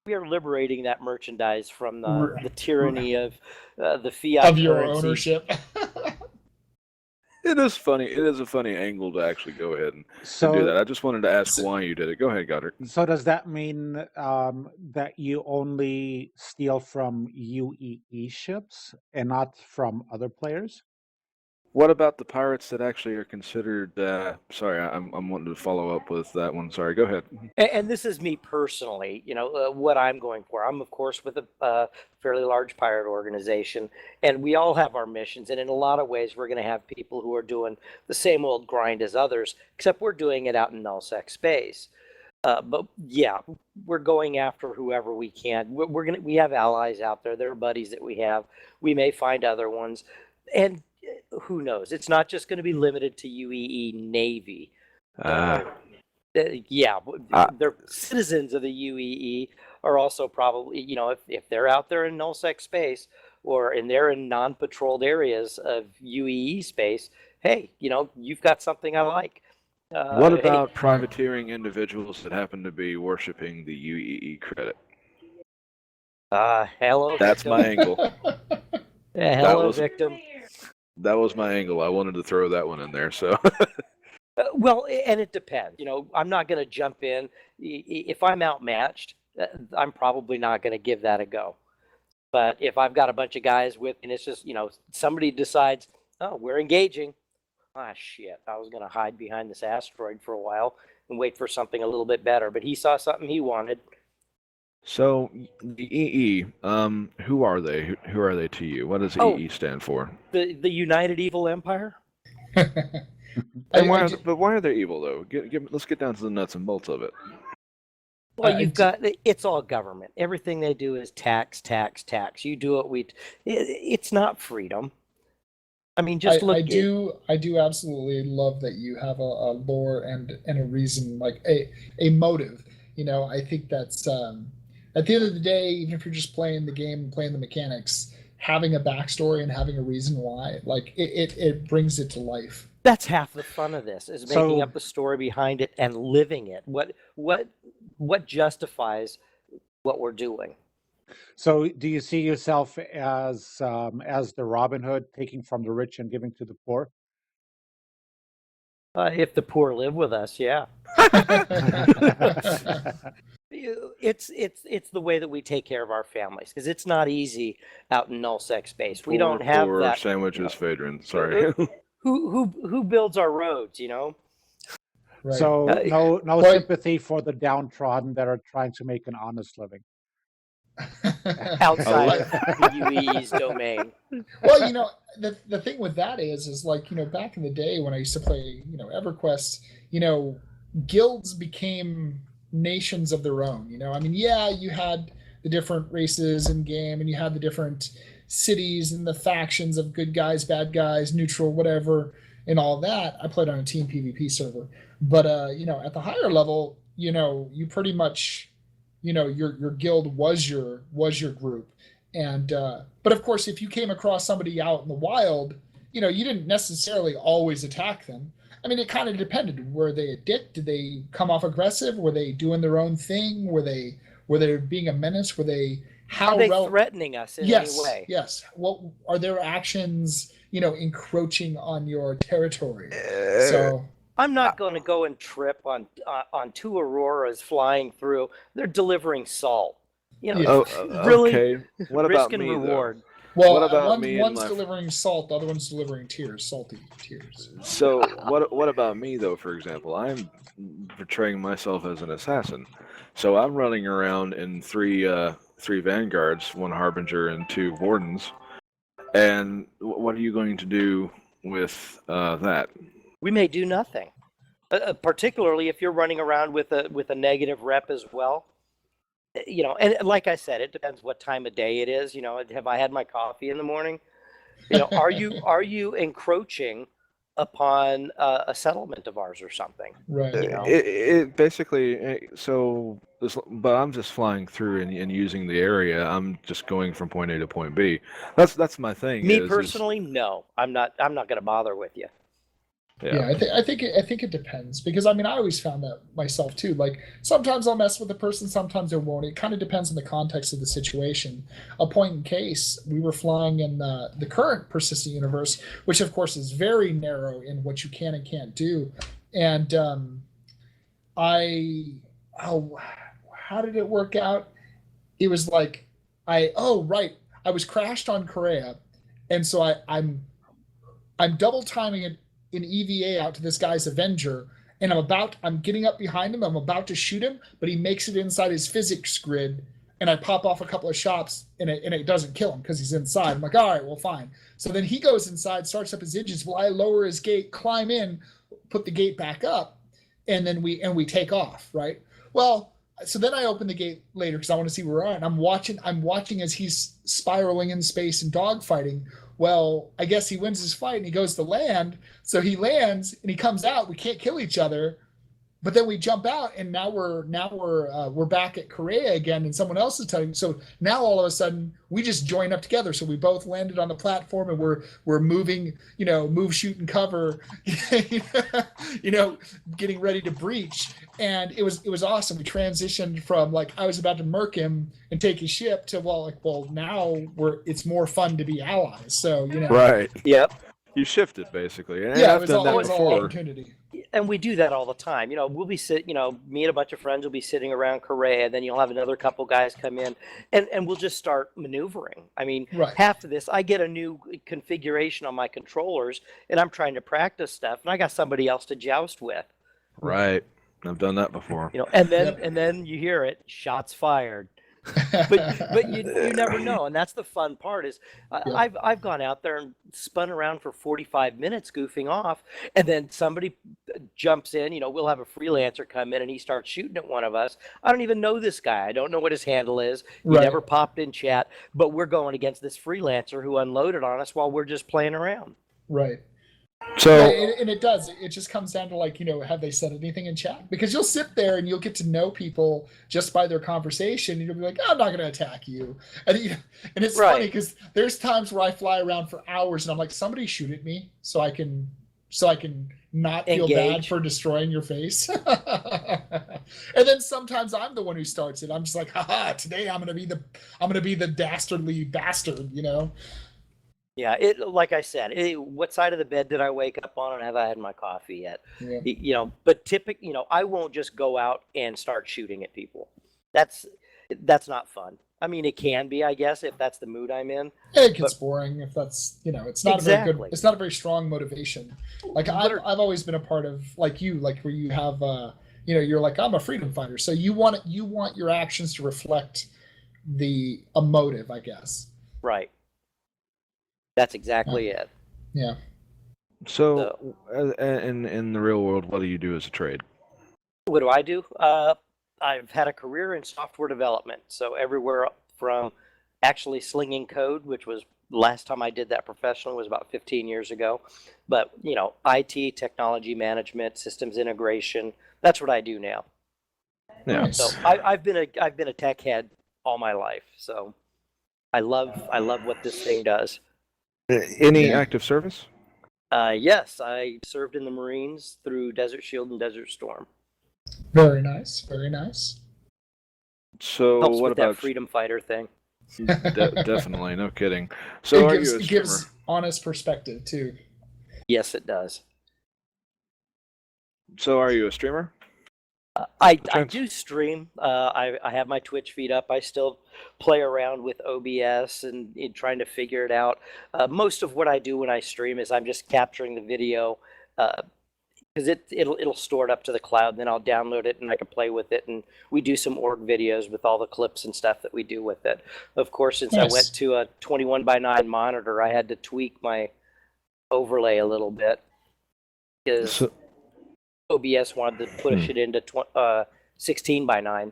We are liberating that merchandise from the tyranny of the fiat of your currency. ownership. It is funny. It is a funny angle to actually go ahead and do that. I just wanted to ask why you did it. Go ahead, Goddard. So does that mean that you only steal from UEE ships and not from other players? What about the pirates that actually are considered? Sorry, I'm wanting to follow up with that one. Sorry, go ahead. And this is me personally, what I'm going for. I'm, of course, with a fairly large pirate organization, and we all have our missions. And in a lot of ways, we're going to have people who are doing the same old grind as others, except we're doing it out in nullsec space. But yeah, we're going after whoever we can. We have allies out there. There are buddies that we have. We may find other ones, and who knows? It's not just going to be limited to UEE Navy. They're citizens of the UEE are also probably, if they're out there in nullsec space or they're in non-patrolled areas of UEE space, hey, you've got something I like. What about privateering individuals that happen to be worshiping the UEE credit? Hello. That's victim. my angle. Hello, victim. That was my angle. I wanted to throw that one in there. So, well, and it depends. I'm not going to jump in. If I'm outmatched, I'm probably not going to give that a go. But if I've got a bunch of guys with, and it's just, somebody decides, oh, we're engaging. Ah, shit. I was going to hide behind this asteroid for a while and wait for something a little bit better. But he saw something he wanted. So the EE, who are they? Who are they to you? What does EE stand for? The United Evil Empire. And but why are they evil though? Let's get down to the nuts and bolts of it. Well, it's all government. Everything they do is tax, tax, tax. You do it, it's not freedom. I mean, just look. I do absolutely love that you have a lore and a reason, like a motive. I think that's. At the end of the day, even if you're just playing the game and playing the mechanics, having a backstory and having a reason why, like it brings it to life. That's half the fun of this, is making up the story behind it and living it. What justifies what we're doing? So do you see yourself as the Robin Hood, taking from the rich and giving to the poor? If the poor live with us, yeah. It's the way that we take care of our families, because it's not easy out in nullsec space. We don't have that. Sandwiches, Phaedron. Sorry. Who builds our roads? Right. So no sympathy for the downtrodden that are trying to make an honest living outside of the UEE's domain. Well, the thing with that is like, back in the day when I used to play, EverQuest, guilds became nations of their own. I mean, yeah, you had the different races in game, and you had the different cities and the factions of good guys, bad guys, neutral, whatever, and all that. I played on a team PvP server, but at the higher level, you pretty much, your guild was your group, and but of course, if you came across somebody out in the wild, you didn't necessarily always attack them. I mean, it kind of depended. Were they a dick? Did they come off aggressive? Were they doing their own thing? Were they being a menace? Were they threatening us in any way? Yes. What are their actions? Encroaching on your territory. So I'm not going to go and trip on two auroras flying through. They're delivering salt. Really. Okay. What risk about and me, reward. Though? Well, what about one's delivering salt, the other one's delivering tears, salty tears. So what about me though? For example, I'm portraying myself as an assassin, so I'm running around in three vanguards, one harbinger and two wardens. And what are you going to do with that? We may do nothing, particularly if you're running around with a negative rep as well. And like I said, it depends what time of day it is. Have I had my coffee in the morning? Are you encroaching upon a settlement of ours or something. Right. You know? It basically, but I'm just flying through and using the area. I'm just going from point A to point B. That's my thing. Me personally, no, I'm not going to bother with you. Yeah, I think it depends, because I mean, I always found that myself too. Like, sometimes I'll mess with the person, sometimes I won't. It kind of depends on the context of the situation. A point in case, we were flying in the current persistent universe, which of course is very narrow in what you can and can't do. And how did it work out? It was like I was crashed on Korea, and so I'm double timing it an EVA out to this guy's Avenger, and I'm getting up behind him. I'm about to shoot him, but he makes it inside his physics grid, and I pop off a couple of shots, and it doesn't kill him because he's inside. I'm like, all right, well, fine. So then he goes inside, starts up his engines. Well, I lower his gate, climb in, put the gate back up, and then we take off, right? Well, so then I open the gate later because I want to see where we're at. And I'm watching as he's spiraling in space and dogfighting. Well, I guess he wins his fight and he goes to land. So he lands and he comes out. We can't kill each other, but then we jump out, and now we're back at Korea again, and someone else is telling me. So now all of a sudden we just join up together. So we both landed on the platform, and we're moving, move, shoot, and cover, getting ready to breach. And it was awesome. We transitioned from like I was about to murk him and take his ship to now it's more fun to be allies. So right. Yep. You shifted basically. And yeah, I've done that before. Opportunity. And we do that all the time. We'll be me and a bunch of friends will be sitting around Korea, and then you'll have another couple guys come in, and we'll just start maneuvering. I mean, right. Half of this, I get a new configuration on my controllers, and I'm trying to practice stuff, and I got somebody else to joust with. Right. I've done that before. And then you hear it, shots fired. but you never know, and that's the fun part is I've gone out there and spun around for 45 minutes goofing off, and then somebody jumps in. We'll have a freelancer come in and he starts shooting at one of us. I don't even know this guy. I don't know what his handle is. He never popped in chat, but we're going against this freelancer who unloaded on us while we're just playing around. Right. So and it does. It just comes down to have they said anything in chat? Because you'll sit there and you'll get to know people just by their conversation. And you'll be like, I'm not going to attack you. And it's funny because there's times where I fly around for hours and I'm like, somebody shoot at me so I can not feel bad for destroying your face. And then sometimes I'm the one who starts it. I'm just like, haha, today I'm going to be the dastardly bastard, Yeah, like I said, what side of the bed did I wake up on, and have I had my coffee yet? Yeah. But typically, I won't just go out and start shooting at people. That's not fun. I mean, it can be, I guess, if that's the mood I'm in. It gets boring if that's, it's not exactly. a very good, it's not a very strong motivation. Like I've always been a part of where you have, you're like, I'm a freedom fighter. So you want your actions to reflect a motive, I guess. Right. That's exactly it. Yeah. So, in the real world, what do you do as a trade? What do I do? I've had a career in software development. So everywhere from actually slinging code, which was last time I did that professionally was about 15 years ago. But, IT, technology management, systems integration, that's what I do now. Yeah. So I've been a tech head all my life. So I love what this thing does. Any active service? Yes, I served in the Marines through Desert Shield and Desert Storm. Very nice, very nice. So helps what with about that freedom fighter thing? Definitely, no kidding. So it gives honest perspective too. Yes, it does. So are you a streamer? I do stream. I have my Twitch feed up. I still play around with OBS and trying to figure it out. Most of what I do when I stream is I'm just capturing the video because it'll store it up to the cloud. Then I'll download it and I can play with it. And we do some org videos with all the clips and stuff that we do with it. Of course, since I went to a 21:9 monitor, I had to tweak my overlay a little bit because OBS wanted to push it into 16:9.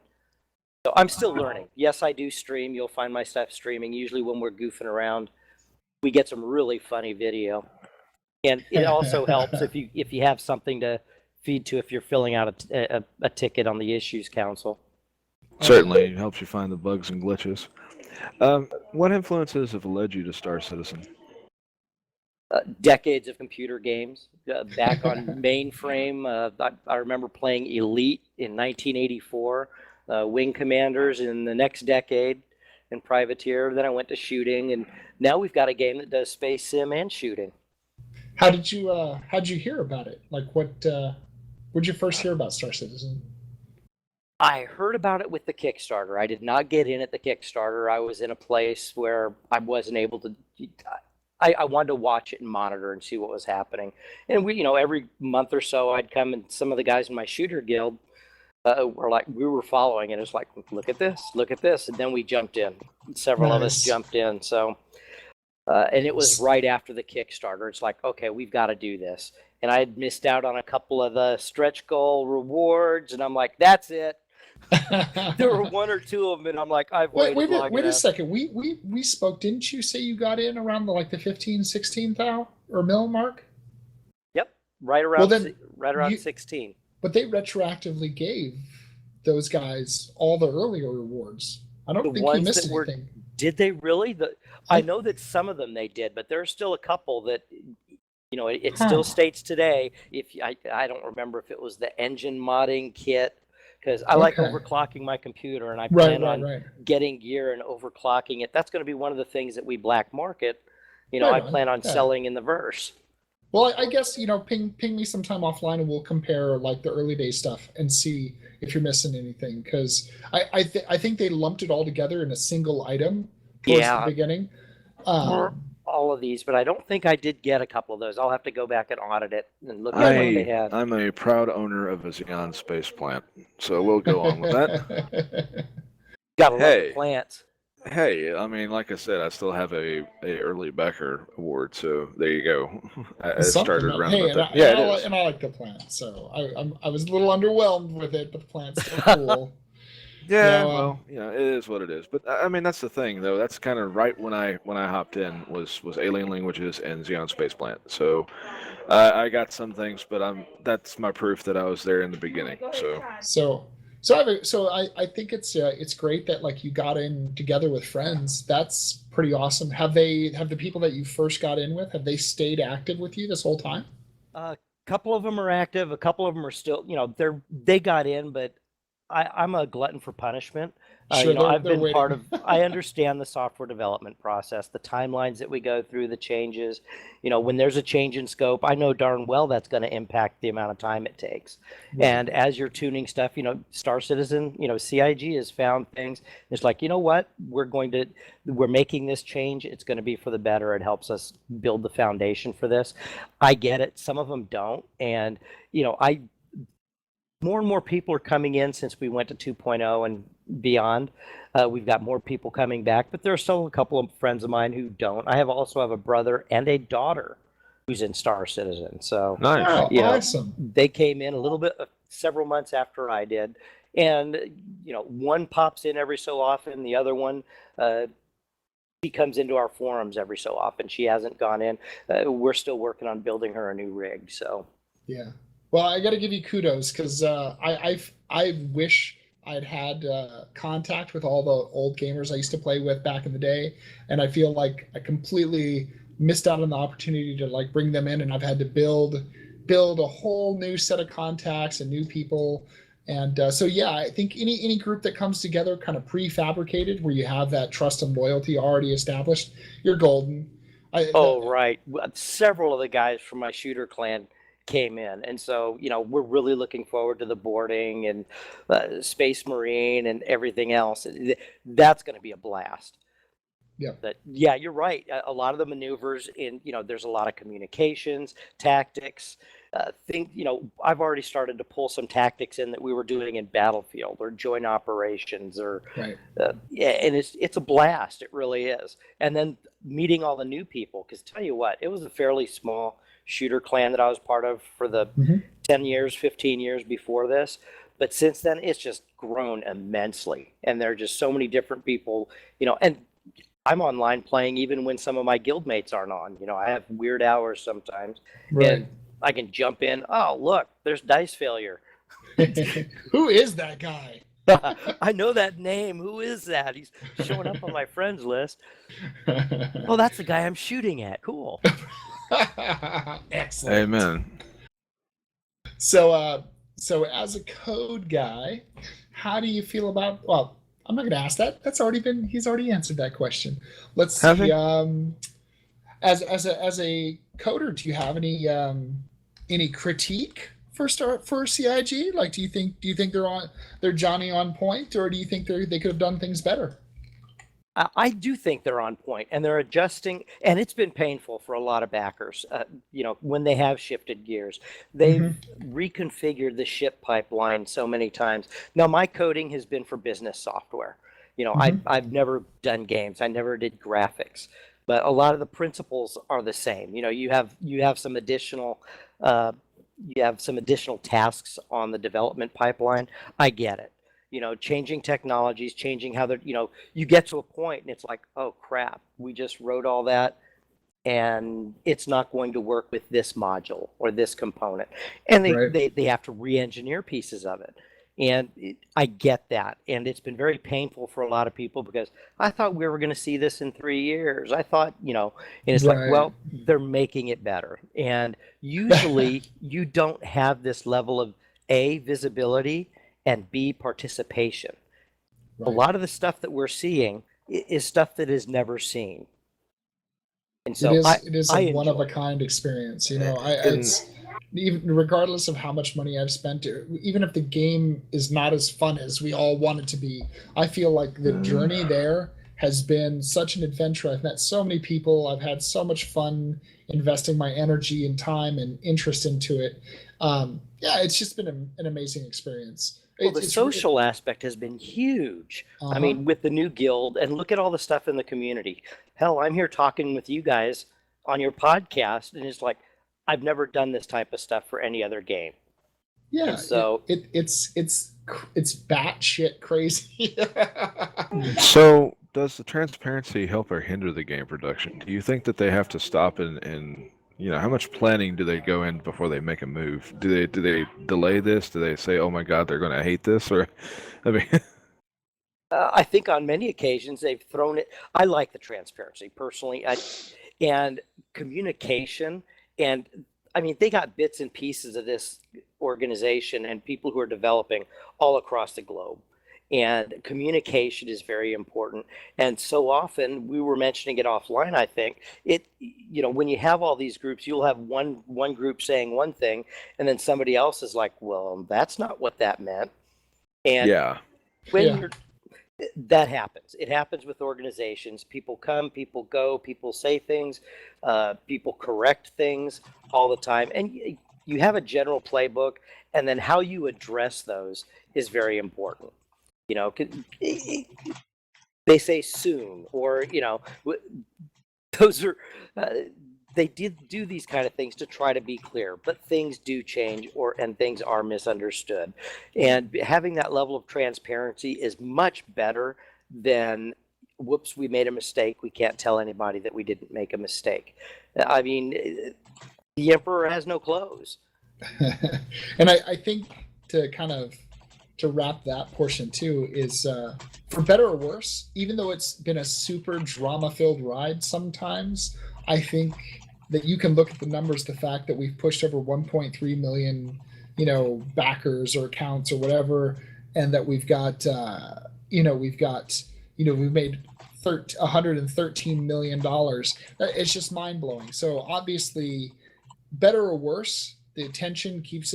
So I'm still learning. Yes, I do stream. You'll find my stuff streaming. Usually when we're goofing around, we get some really funny video. And it also helps if you have something to feed to if you're filling out a ticket on the Issues Council. Certainly, it helps you find the bugs and glitches. What influences have led you to Star Citizen? Decades of computer games. Back on mainframe, I remember playing Elite in 1984, Wing Commanders in the next decade, and Privateer. Then I went to shooting, and now we've got a game that does space sim and shooting. How'd you hit about it? Like, where'd you first hear about Star Citizen? I heard about it with the Kickstarter. I did not get in at the Kickstarter. I was in a place where I wasn't able to. I wanted to watch it and monitor and see what was happening. And we, every month or so, I'd come, and some of the guys in my shooter guild we were following, and it's like, look at this, and then we jumped in. Several of us jumped in. So, and it was right after the Kickstarter. It's like, okay, we've got to do this. And I had missed out on a couple of the stretch goal rewards, and I'm like, that's it. There were one or two of them, and I'm like, I've waited long enough. Wait a second. We spoke. Didn't you say you got in around the 15, 16 thou or mil mark? Yep, right around 16. But they retroactively gave those guys all the earlier rewards. I don't think you missed anything. Did they really? I know that some of them they did, but there are still a couple that it still states today. I don't remember if it was the engine modding kit. Because I like overclocking my computer, and I plan on getting gear and overclocking it. That's going to be one of the things that we black market. I plan on selling in the verse. Well, I guess ping me sometime offline, and we'll compare like the early day stuff and see if you're missing anything. Because I think they lumped it all together in a single item towards the beginning. All of these, but I don't think I did get a couple of those. I'll have to go back and audit it and look at what they had. I'm a proud owner of a Xeon space plant, so we'll go on with that. Gotta love the plants. Hey, I mean, like I said, I still have a early Becker award, so there you go. I started around about that. And I like the plant, so I was a little underwhelmed with it, but the plant's still cool. Yeah, it is what it is. But I mean, that's the thing, though. That's kind of right when I hopped in was Alien Languages and Xeon Space Plant. So I got some things, but that's my proof that I was there in the beginning. So I think it's great that you got in together with friends. That's pretty awesome. Have the people that you first got in with, have they stayed active with you this whole time? A couple of them are active. A couple of them are still, they got in, but I'm a glutton for punishment. Sure, I've been part of. I understand the software development process, the timelines that we go through, the changes. When there's a change in scope, I know darn well that's going to impact the amount of time it takes. Right. And as you're tuning stuff, Star Citizen, CIG has found things. It's like, what? We're making this change. It's going to be for the better. It helps us build the foundation for this. I get it. Some of them don't, and more and more people are coming in since we went to 2.0 and beyond. We've got more people coming back, but there are still a couple of friends of mine who don't. I also have a brother and a daughter who's in Star Citizen. So nice. Awesome. They came in a little bit, several months after I did. And, one pops in every so often. The other one, she comes into our forums every so often. She hasn't gone in. We're still working on building her a new rig. So, yeah. Well, I got to give you kudos because I wish I'd had contact with all the old gamers I used to play with back in the day, and I feel like I completely missed out on the opportunity to bring them in, and I've had to build a whole new set of contacts and new people, and so I think any group that comes together kind of prefabricated, where you have that trust and loyalty already established, you're golden. Right. Several of the guys from my shooter clan came in, and so we're really looking forward to the boarding and Space Marine and everything else. That's going to be a blast. But you're right. A lot of the maneuvers in there's a lot of communications, tactics. I've already started to pull some tactics in that we were doing in Battlefield or joint operations or and it's a blast. It really is. And then meeting all the new people, because tell you what, it was a fairly small shooter clan that I was part of for the 10 years, 15 years before this. But since then, it's just grown immensely. And there are just so many different people, and I'm online playing even when some of my guildmates aren't on. I have weird hours sometimes, Right. and I can jump in. Oh, look, there's dice failure. Who is that guy? I know that name. Who is that? He's showing up on my friends list. Oh, that's the guy I'm shooting at. Cool. Excellent. Amen. So as a code guy, how do you feel about? Well, I'm not going to ask that. He's already answered that question. Let's see. As a coder, do you have any critique for CIG? Like, do you think they're Johnny on point, or do you think they could have done things better? I do think they're on point, and they're adjusting, and it's been painful for a lot of backers. When they have shifted gears, they've reconfigured the ship pipeline so many times. Now, my coding has been for business software. I've never done games. I never did graphics, but a lot of the principles are the same. You have some additional tasks on the development pipeline. I get it. Changing technologies, changing how they're, you get to a point and it's like, oh crap, we just wrote all that and it's not going to work with this module or this component. And they have to re-engineer pieces of it. And I get that. And it's been very painful for a lot of people because I thought we were going to see this in 3 years. I thought, and it's like, well, they're making it better. And usually you don't have this level of A, visibility, and B, participation. Right. A lot of the stuff that we're seeing is stuff that is never seen. And so it is a one-of-a-kind experience. It's even regardless of how much money I've spent, even if the game is not as fun as we all want it to be, I feel like the journey there has been such an adventure. I've met so many people. I've had so much fun investing my energy and time and interest into it. It's just been an amazing experience. Well, the social aspect has been huge. I mean, with the new guild, and look at all the stuff in the community. Hell, I'm here talking with you guys on your podcast, and it's like, I've never done this type of stuff for any other game. Yeah, and so it's batshit crazy. So, does the transparency help or hinder the game production? Do you think that they have to stop and how much planning do they go in before they make a move? Do they delay this? Do they say, "Oh my God, they're going to hate this"? Or, I mean, I think on many occasions they've thrown it. I like the transparency personally, and communication. And I mean, they got bits and pieces of this organization and people who are developing all across the globe. And communication is very important. And so often, we were mentioning it offline, I think, when you have all these groups, you'll have one group saying one thing, and then somebody else is like, well, that's not what that meant. And that happens. It happens with organizations. People come, people go, people say things, people correct things all the time. And you have a general playbook, and then how you address those is very important. They say soon, or those are they did do these kind of things to try to be clear, but things do change, and things are misunderstood. And having that level of transparency is much better than, whoops, we made a mistake. We can't tell anybody that we didn't make a mistake. I mean, the emperor has no clothes. And I think to wrap that portion too is, for better or worse, even though it's been a super drama-filled ride sometimes, I think that you can look at the numbers, the fact that we've pushed over 1.3 million, backers or accounts or whatever, and that we've made $113 million. It's just mind-blowing. So obviously, better or worse, the attention keeps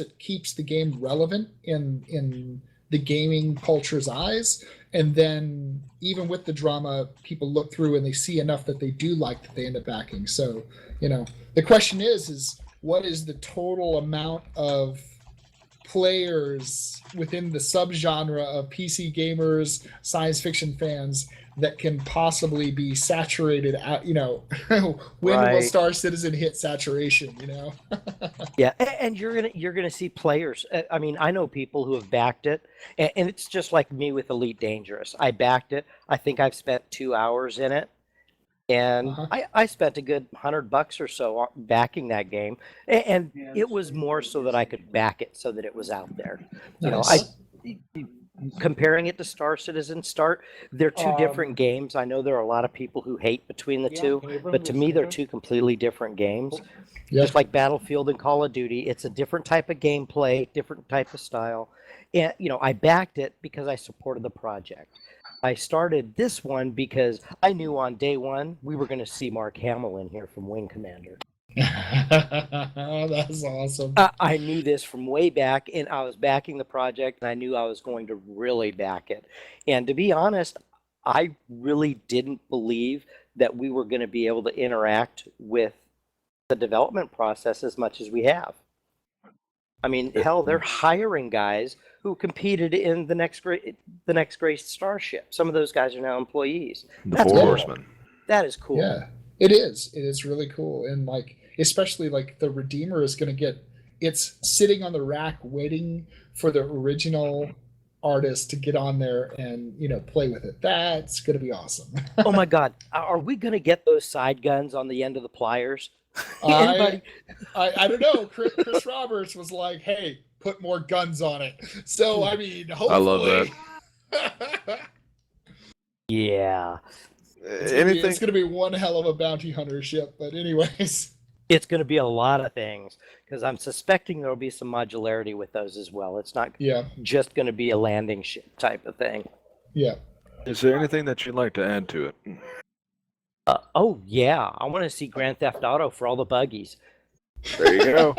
the game relevant in the gaming culture's eyes, and then even with the drama, people look through and they see enough that they do like that they end up backing. So the question is what is the total amount of players within the subgenre of PC gamers, science fiction fans that can possibly be saturated at, when will StarCitizen hit saturation, Yeah, and you're gonna see players. I mean, I know people who have backed it, and it's just like me with Elite Dangerous. I backed it. I think I've spent 2 hours in it, And I spent a good $100 or so backing that game, and it was more so that I could back it so that it was out there. You know, comparing it to Star Citizen, they're two different games. I know there are a lot of people who hate between the two, but to me, they're two completely different games. Yeah. Just like Battlefield and Call of Duty, it's a different type of gameplay, different type of style. And, you know, I backed it because I supported the project. I started this one because I knew on day one we were going to see Mark Hamill in here from Wing Commander. That's awesome. I knew this from way back, and I was backing the project, and I knew I was going to really back it. And to be honest, I really didn't believe that we were going to be able to interact with the development process as much as we have. I mean, hell, they're hiring guys who competed in the next great starship. Some of those guys are now employees. The Four Horsemen. That is cool. Yeah, it is. It is really cool. And like, especially like the Redeemer is going to get, it's sitting on the rack waiting for the original artist to get on there and, you know, play with it. That's going to be awesome. Oh my God. Are we going to get those side guns on the end of the pliers? I don't know. Chris Roberts was like, hey, put more guns on it. So, I mean, hopefully. I love that. Yeah. It's going to be one hell of a bounty hunter ship. But anyways. It's going to be a lot of things because I'm suspecting there will be some modularity with those as well. It's not just going to be a landing ship type of thing. Yeah. Is there anything that you'd like to add to it? Oh, yeah. I want to see Grand Theft Auto for all the buggies. There you go.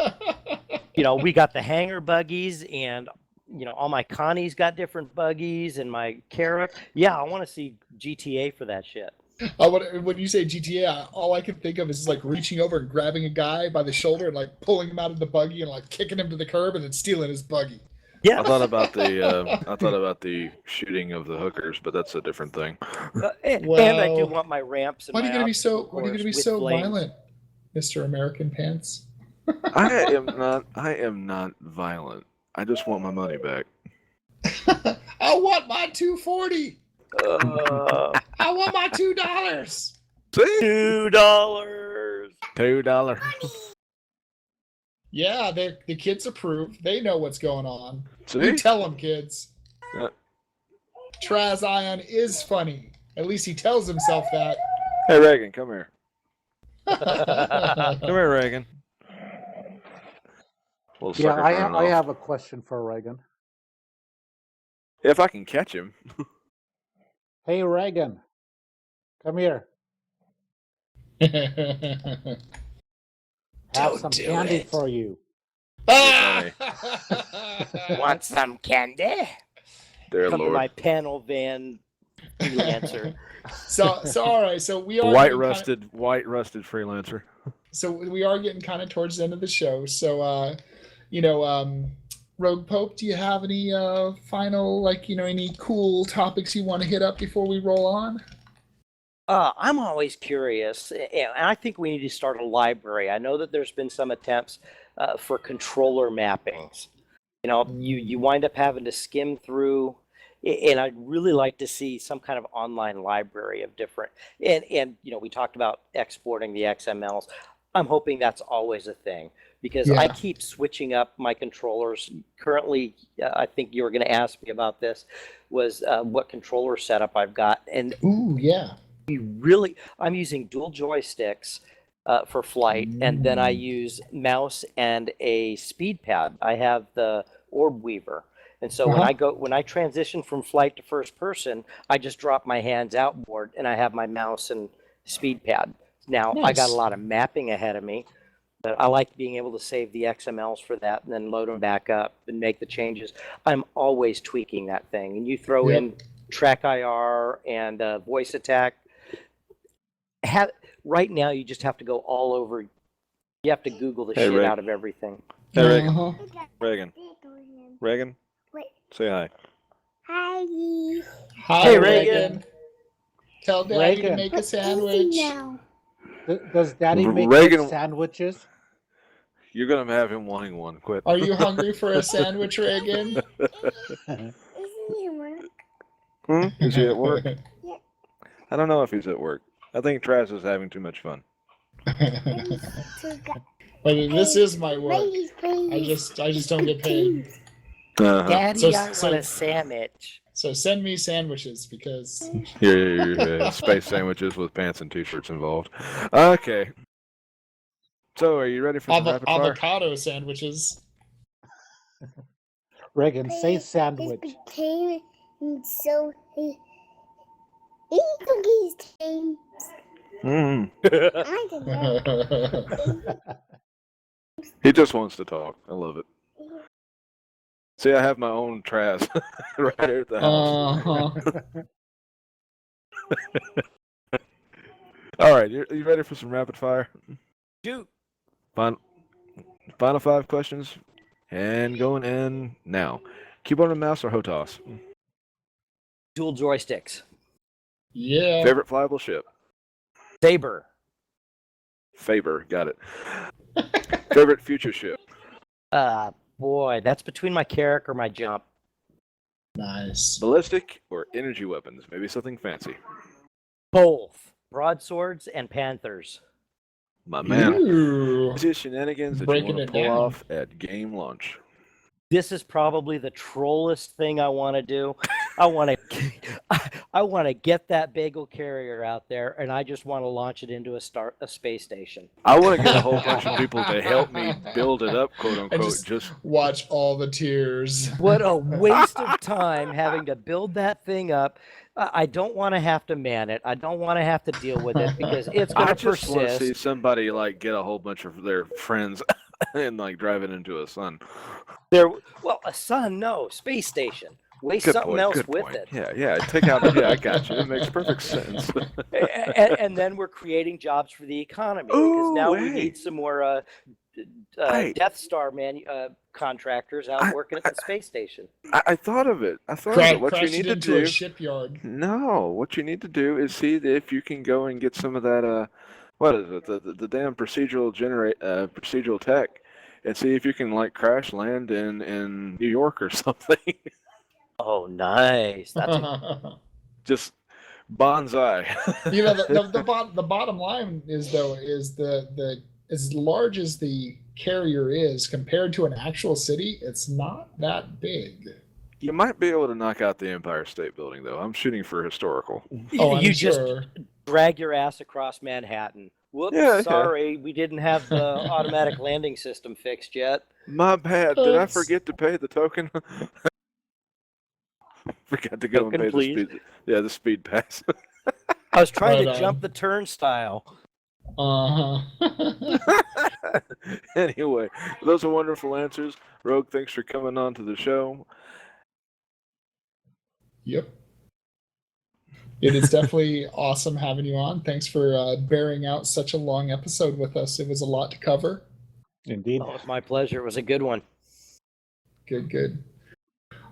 You know, we got the hangar buggies, and, you know, all my Connies got different buggies, and my Carrack. Yeah, I want to see GTA for that shit. When you say GTA, all I can think of is like reaching over and grabbing a guy by the shoulder and like pulling him out of the buggy and like kicking him to the curb and then stealing his buggy. Yeah, I thought about the shooting of the hookers, but that's a different thing. And I do want my ramps. And why are you going to be so violent, Mr. American Pants? I am not violent. I just want my money back. I want my $2.40. I want my $2. See? $2. Yeah, the kids approve. They know what's going on. See? You tell them, kids. Traz Ion is funny. At least he tells himself that. Hey, Reagan, come here. Come here, Reagan. Yeah, I have a question for Reagan. If I can catch him. Hey, Reagan, come here. Have some candy for you. Want some candy? Dear Come Lord. to my panel van freelancer. So all right. So we are white rusted freelancer. So we are getting kind of towards the end of the show. So RoguePope, do you have any final, any cool topics you want to hit up before we roll on? I'm always curious, and I think we need to start a library. I know that there's been some attempts for controller mappings. You know, you wind up having to skim through, and I'd really like to see some kind of online library of different. And we talked about exporting the XMLs. I'm hoping that's always a thing because I keep switching up my controllers. Currently, I think you were going to ask me about this, was what controller setup I've got. And I'm using dual joysticks for flight, and then I use mouse and a speed pad. I have the Orb Weaver. And so when I transition from flight to first person, I just drop my hands outboard and I have my mouse and speed pad. Now, I got a lot of mapping ahead of me, but I like being able to save the XMLs for that and then load them back up and make the changes. I'm always tweaking that thing. And you throw in track IR and voice attack. Right now, you just have to go all over. You have to Google the shit out of everything. Hey, Reagan. Reagan. Wait. Say hi. Hi. Hi, Reagan. Tell Daddy to make a sandwich. Does Daddy make Reagan, sandwiches? You're going to have him wanting one. Quit. Are you hungry for a sandwich, Reagan? Is he at work? Yeah. I don't know if he's at work. I think Traz is having too much fun. But this is my work. I just don't get paid. Daddy, I want a sandwich. So send me sandwiches because Here, space sandwiches with pants and t-shirts involved. Okay. So, are you ready for some rapid fire? avocado sandwiches. Reagan, say sandwich. It became so cookies came. Mm. I don't know. He just wants to talk. I love it. See, I have my own Traz right here at the house. All right, you ready for some rapid fire? Shoot. Final 5 questions, and going in now. Keyboard and mouse or HOTAS? Dual joysticks. Yeah. Favorite flyable ship? Saber. Faber, got it. Favorite future ship? Boy, that's between my Carrack or my Jump. Nice. Ballistic or energy weapons? Maybe something fancy. Both. Broadswords and Panthers. My man. Ooh. These are shenanigans that Breaking you want it to pull down. off at game launch. This is probably the trollest thing I want to do. I want to get that bagel carrier out there, and I just want to launch it into a space station. I want to get a whole bunch of people to help me build it up, quote unquote. just watch all the tears. What a waste of time having to build that thing up. I don't want to have to man it. I don't want to have to deal with it because it's going to persist. I just want to see somebody like get a whole bunch of their friends and like drive it into a sun. Well, a sun, no, space station. Waste Good something point, else good with point. it. Yeah, take out. Yeah, I got you. It makes perfect sense. and then we're creating jobs for the economy because now we need some more Death Star contractors out working at the space station. I thought of it. What you need to do? A shipyard. No, what you need to do is see if you can go and get some of that. What is it? The damn procedural tech, and see if you can like crash land in New York or something. Oh, nice. That's just bonsai. You know, the bottom line is the as large as the carrier is compared to an actual city, it's not that big. You might be able to knock out the Empire State Building, though. I'm shooting for historical. Oh, you just drag your ass across Manhattan. Whoops, sorry, we didn't have the automatic landing system fixed yet. My bad. Did I forget to pay the token? Forgot to go and pay the speed pass. I was trying to jump the turnstile. Anyway, those are wonderful answers. Rogue, thanks for coming on to the show. Yep. It is definitely awesome having you on. Thanks for bearing out such a long episode with us. It was a lot to cover. Indeed. Oh, it's my pleasure. It was a good one. Good.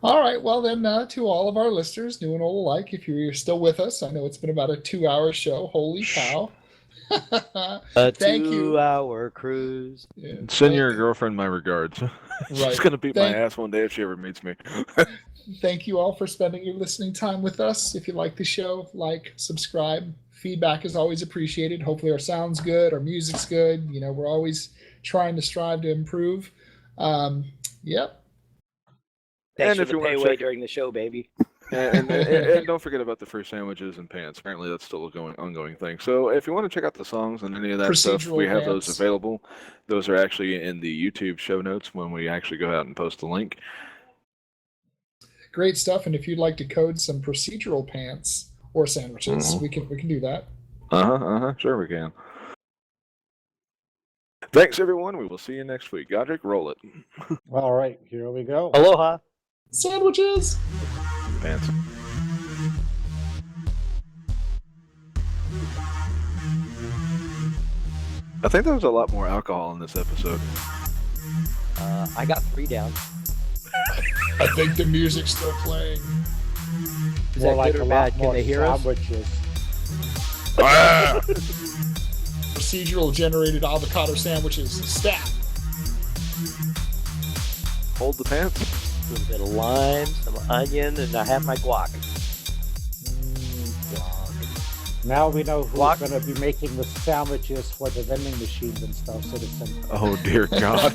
All right. Well, then, to all of our listeners, new and old alike, if you're still with us, I know it's been about a 2-hour show. Holy cow. A 2-hour cruise. Yeah. Send your girlfriend my regards. She's going to beat my ass one day if she ever meets me. Thank you all for spending your listening time with us. If you like the show, subscribe. Feedback is always appreciated. Hopefully our sound's good, our music's good. You know, we're always trying to strive to improve. Yep. Thanks for the payway during the show, baby. And don't forget about the free sandwiches and pants. Apparently that's still an ongoing thing. So if you want to check out the songs and any of that stuff, we have those available. Those are actually in the YouTube show notes when we actually go out and post the link. Great stuff. And if you'd like to code some procedural pants or sandwiches, we can do that. Sure we can. Thanks everyone. We will see you next week. Godric, roll it. All right, here we go. Aloha. Sandwiches. Pants. I think there was a lot more alcohol in this episode. I got 3 down. I think the music's still playing. Is that good or bad? Can they hear us? Procedural generated avocado sandwiches. Stat. Hold the pants. A little bit of lime, some onion, and I have my guac. Now we know who's Block. going to be making the sandwiches for the vending machines and stuff, Citizen. Oh dear God.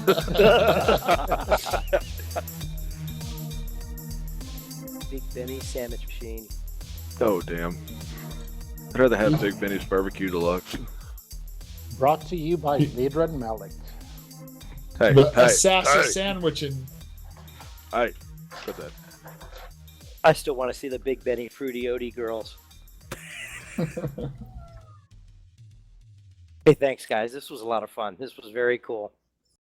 Big Benny sandwich machine. Oh damn. I'd rather have Big Benny's Barbecue Deluxe. Brought to you by Vedra and Malik. Hey, The hey, assassin hey, sandwich and hey. Put that. I still want to see the Big Benny Fruity Oaty girls. Hey, thanks, guys. This was a lot of fun. This was very cool.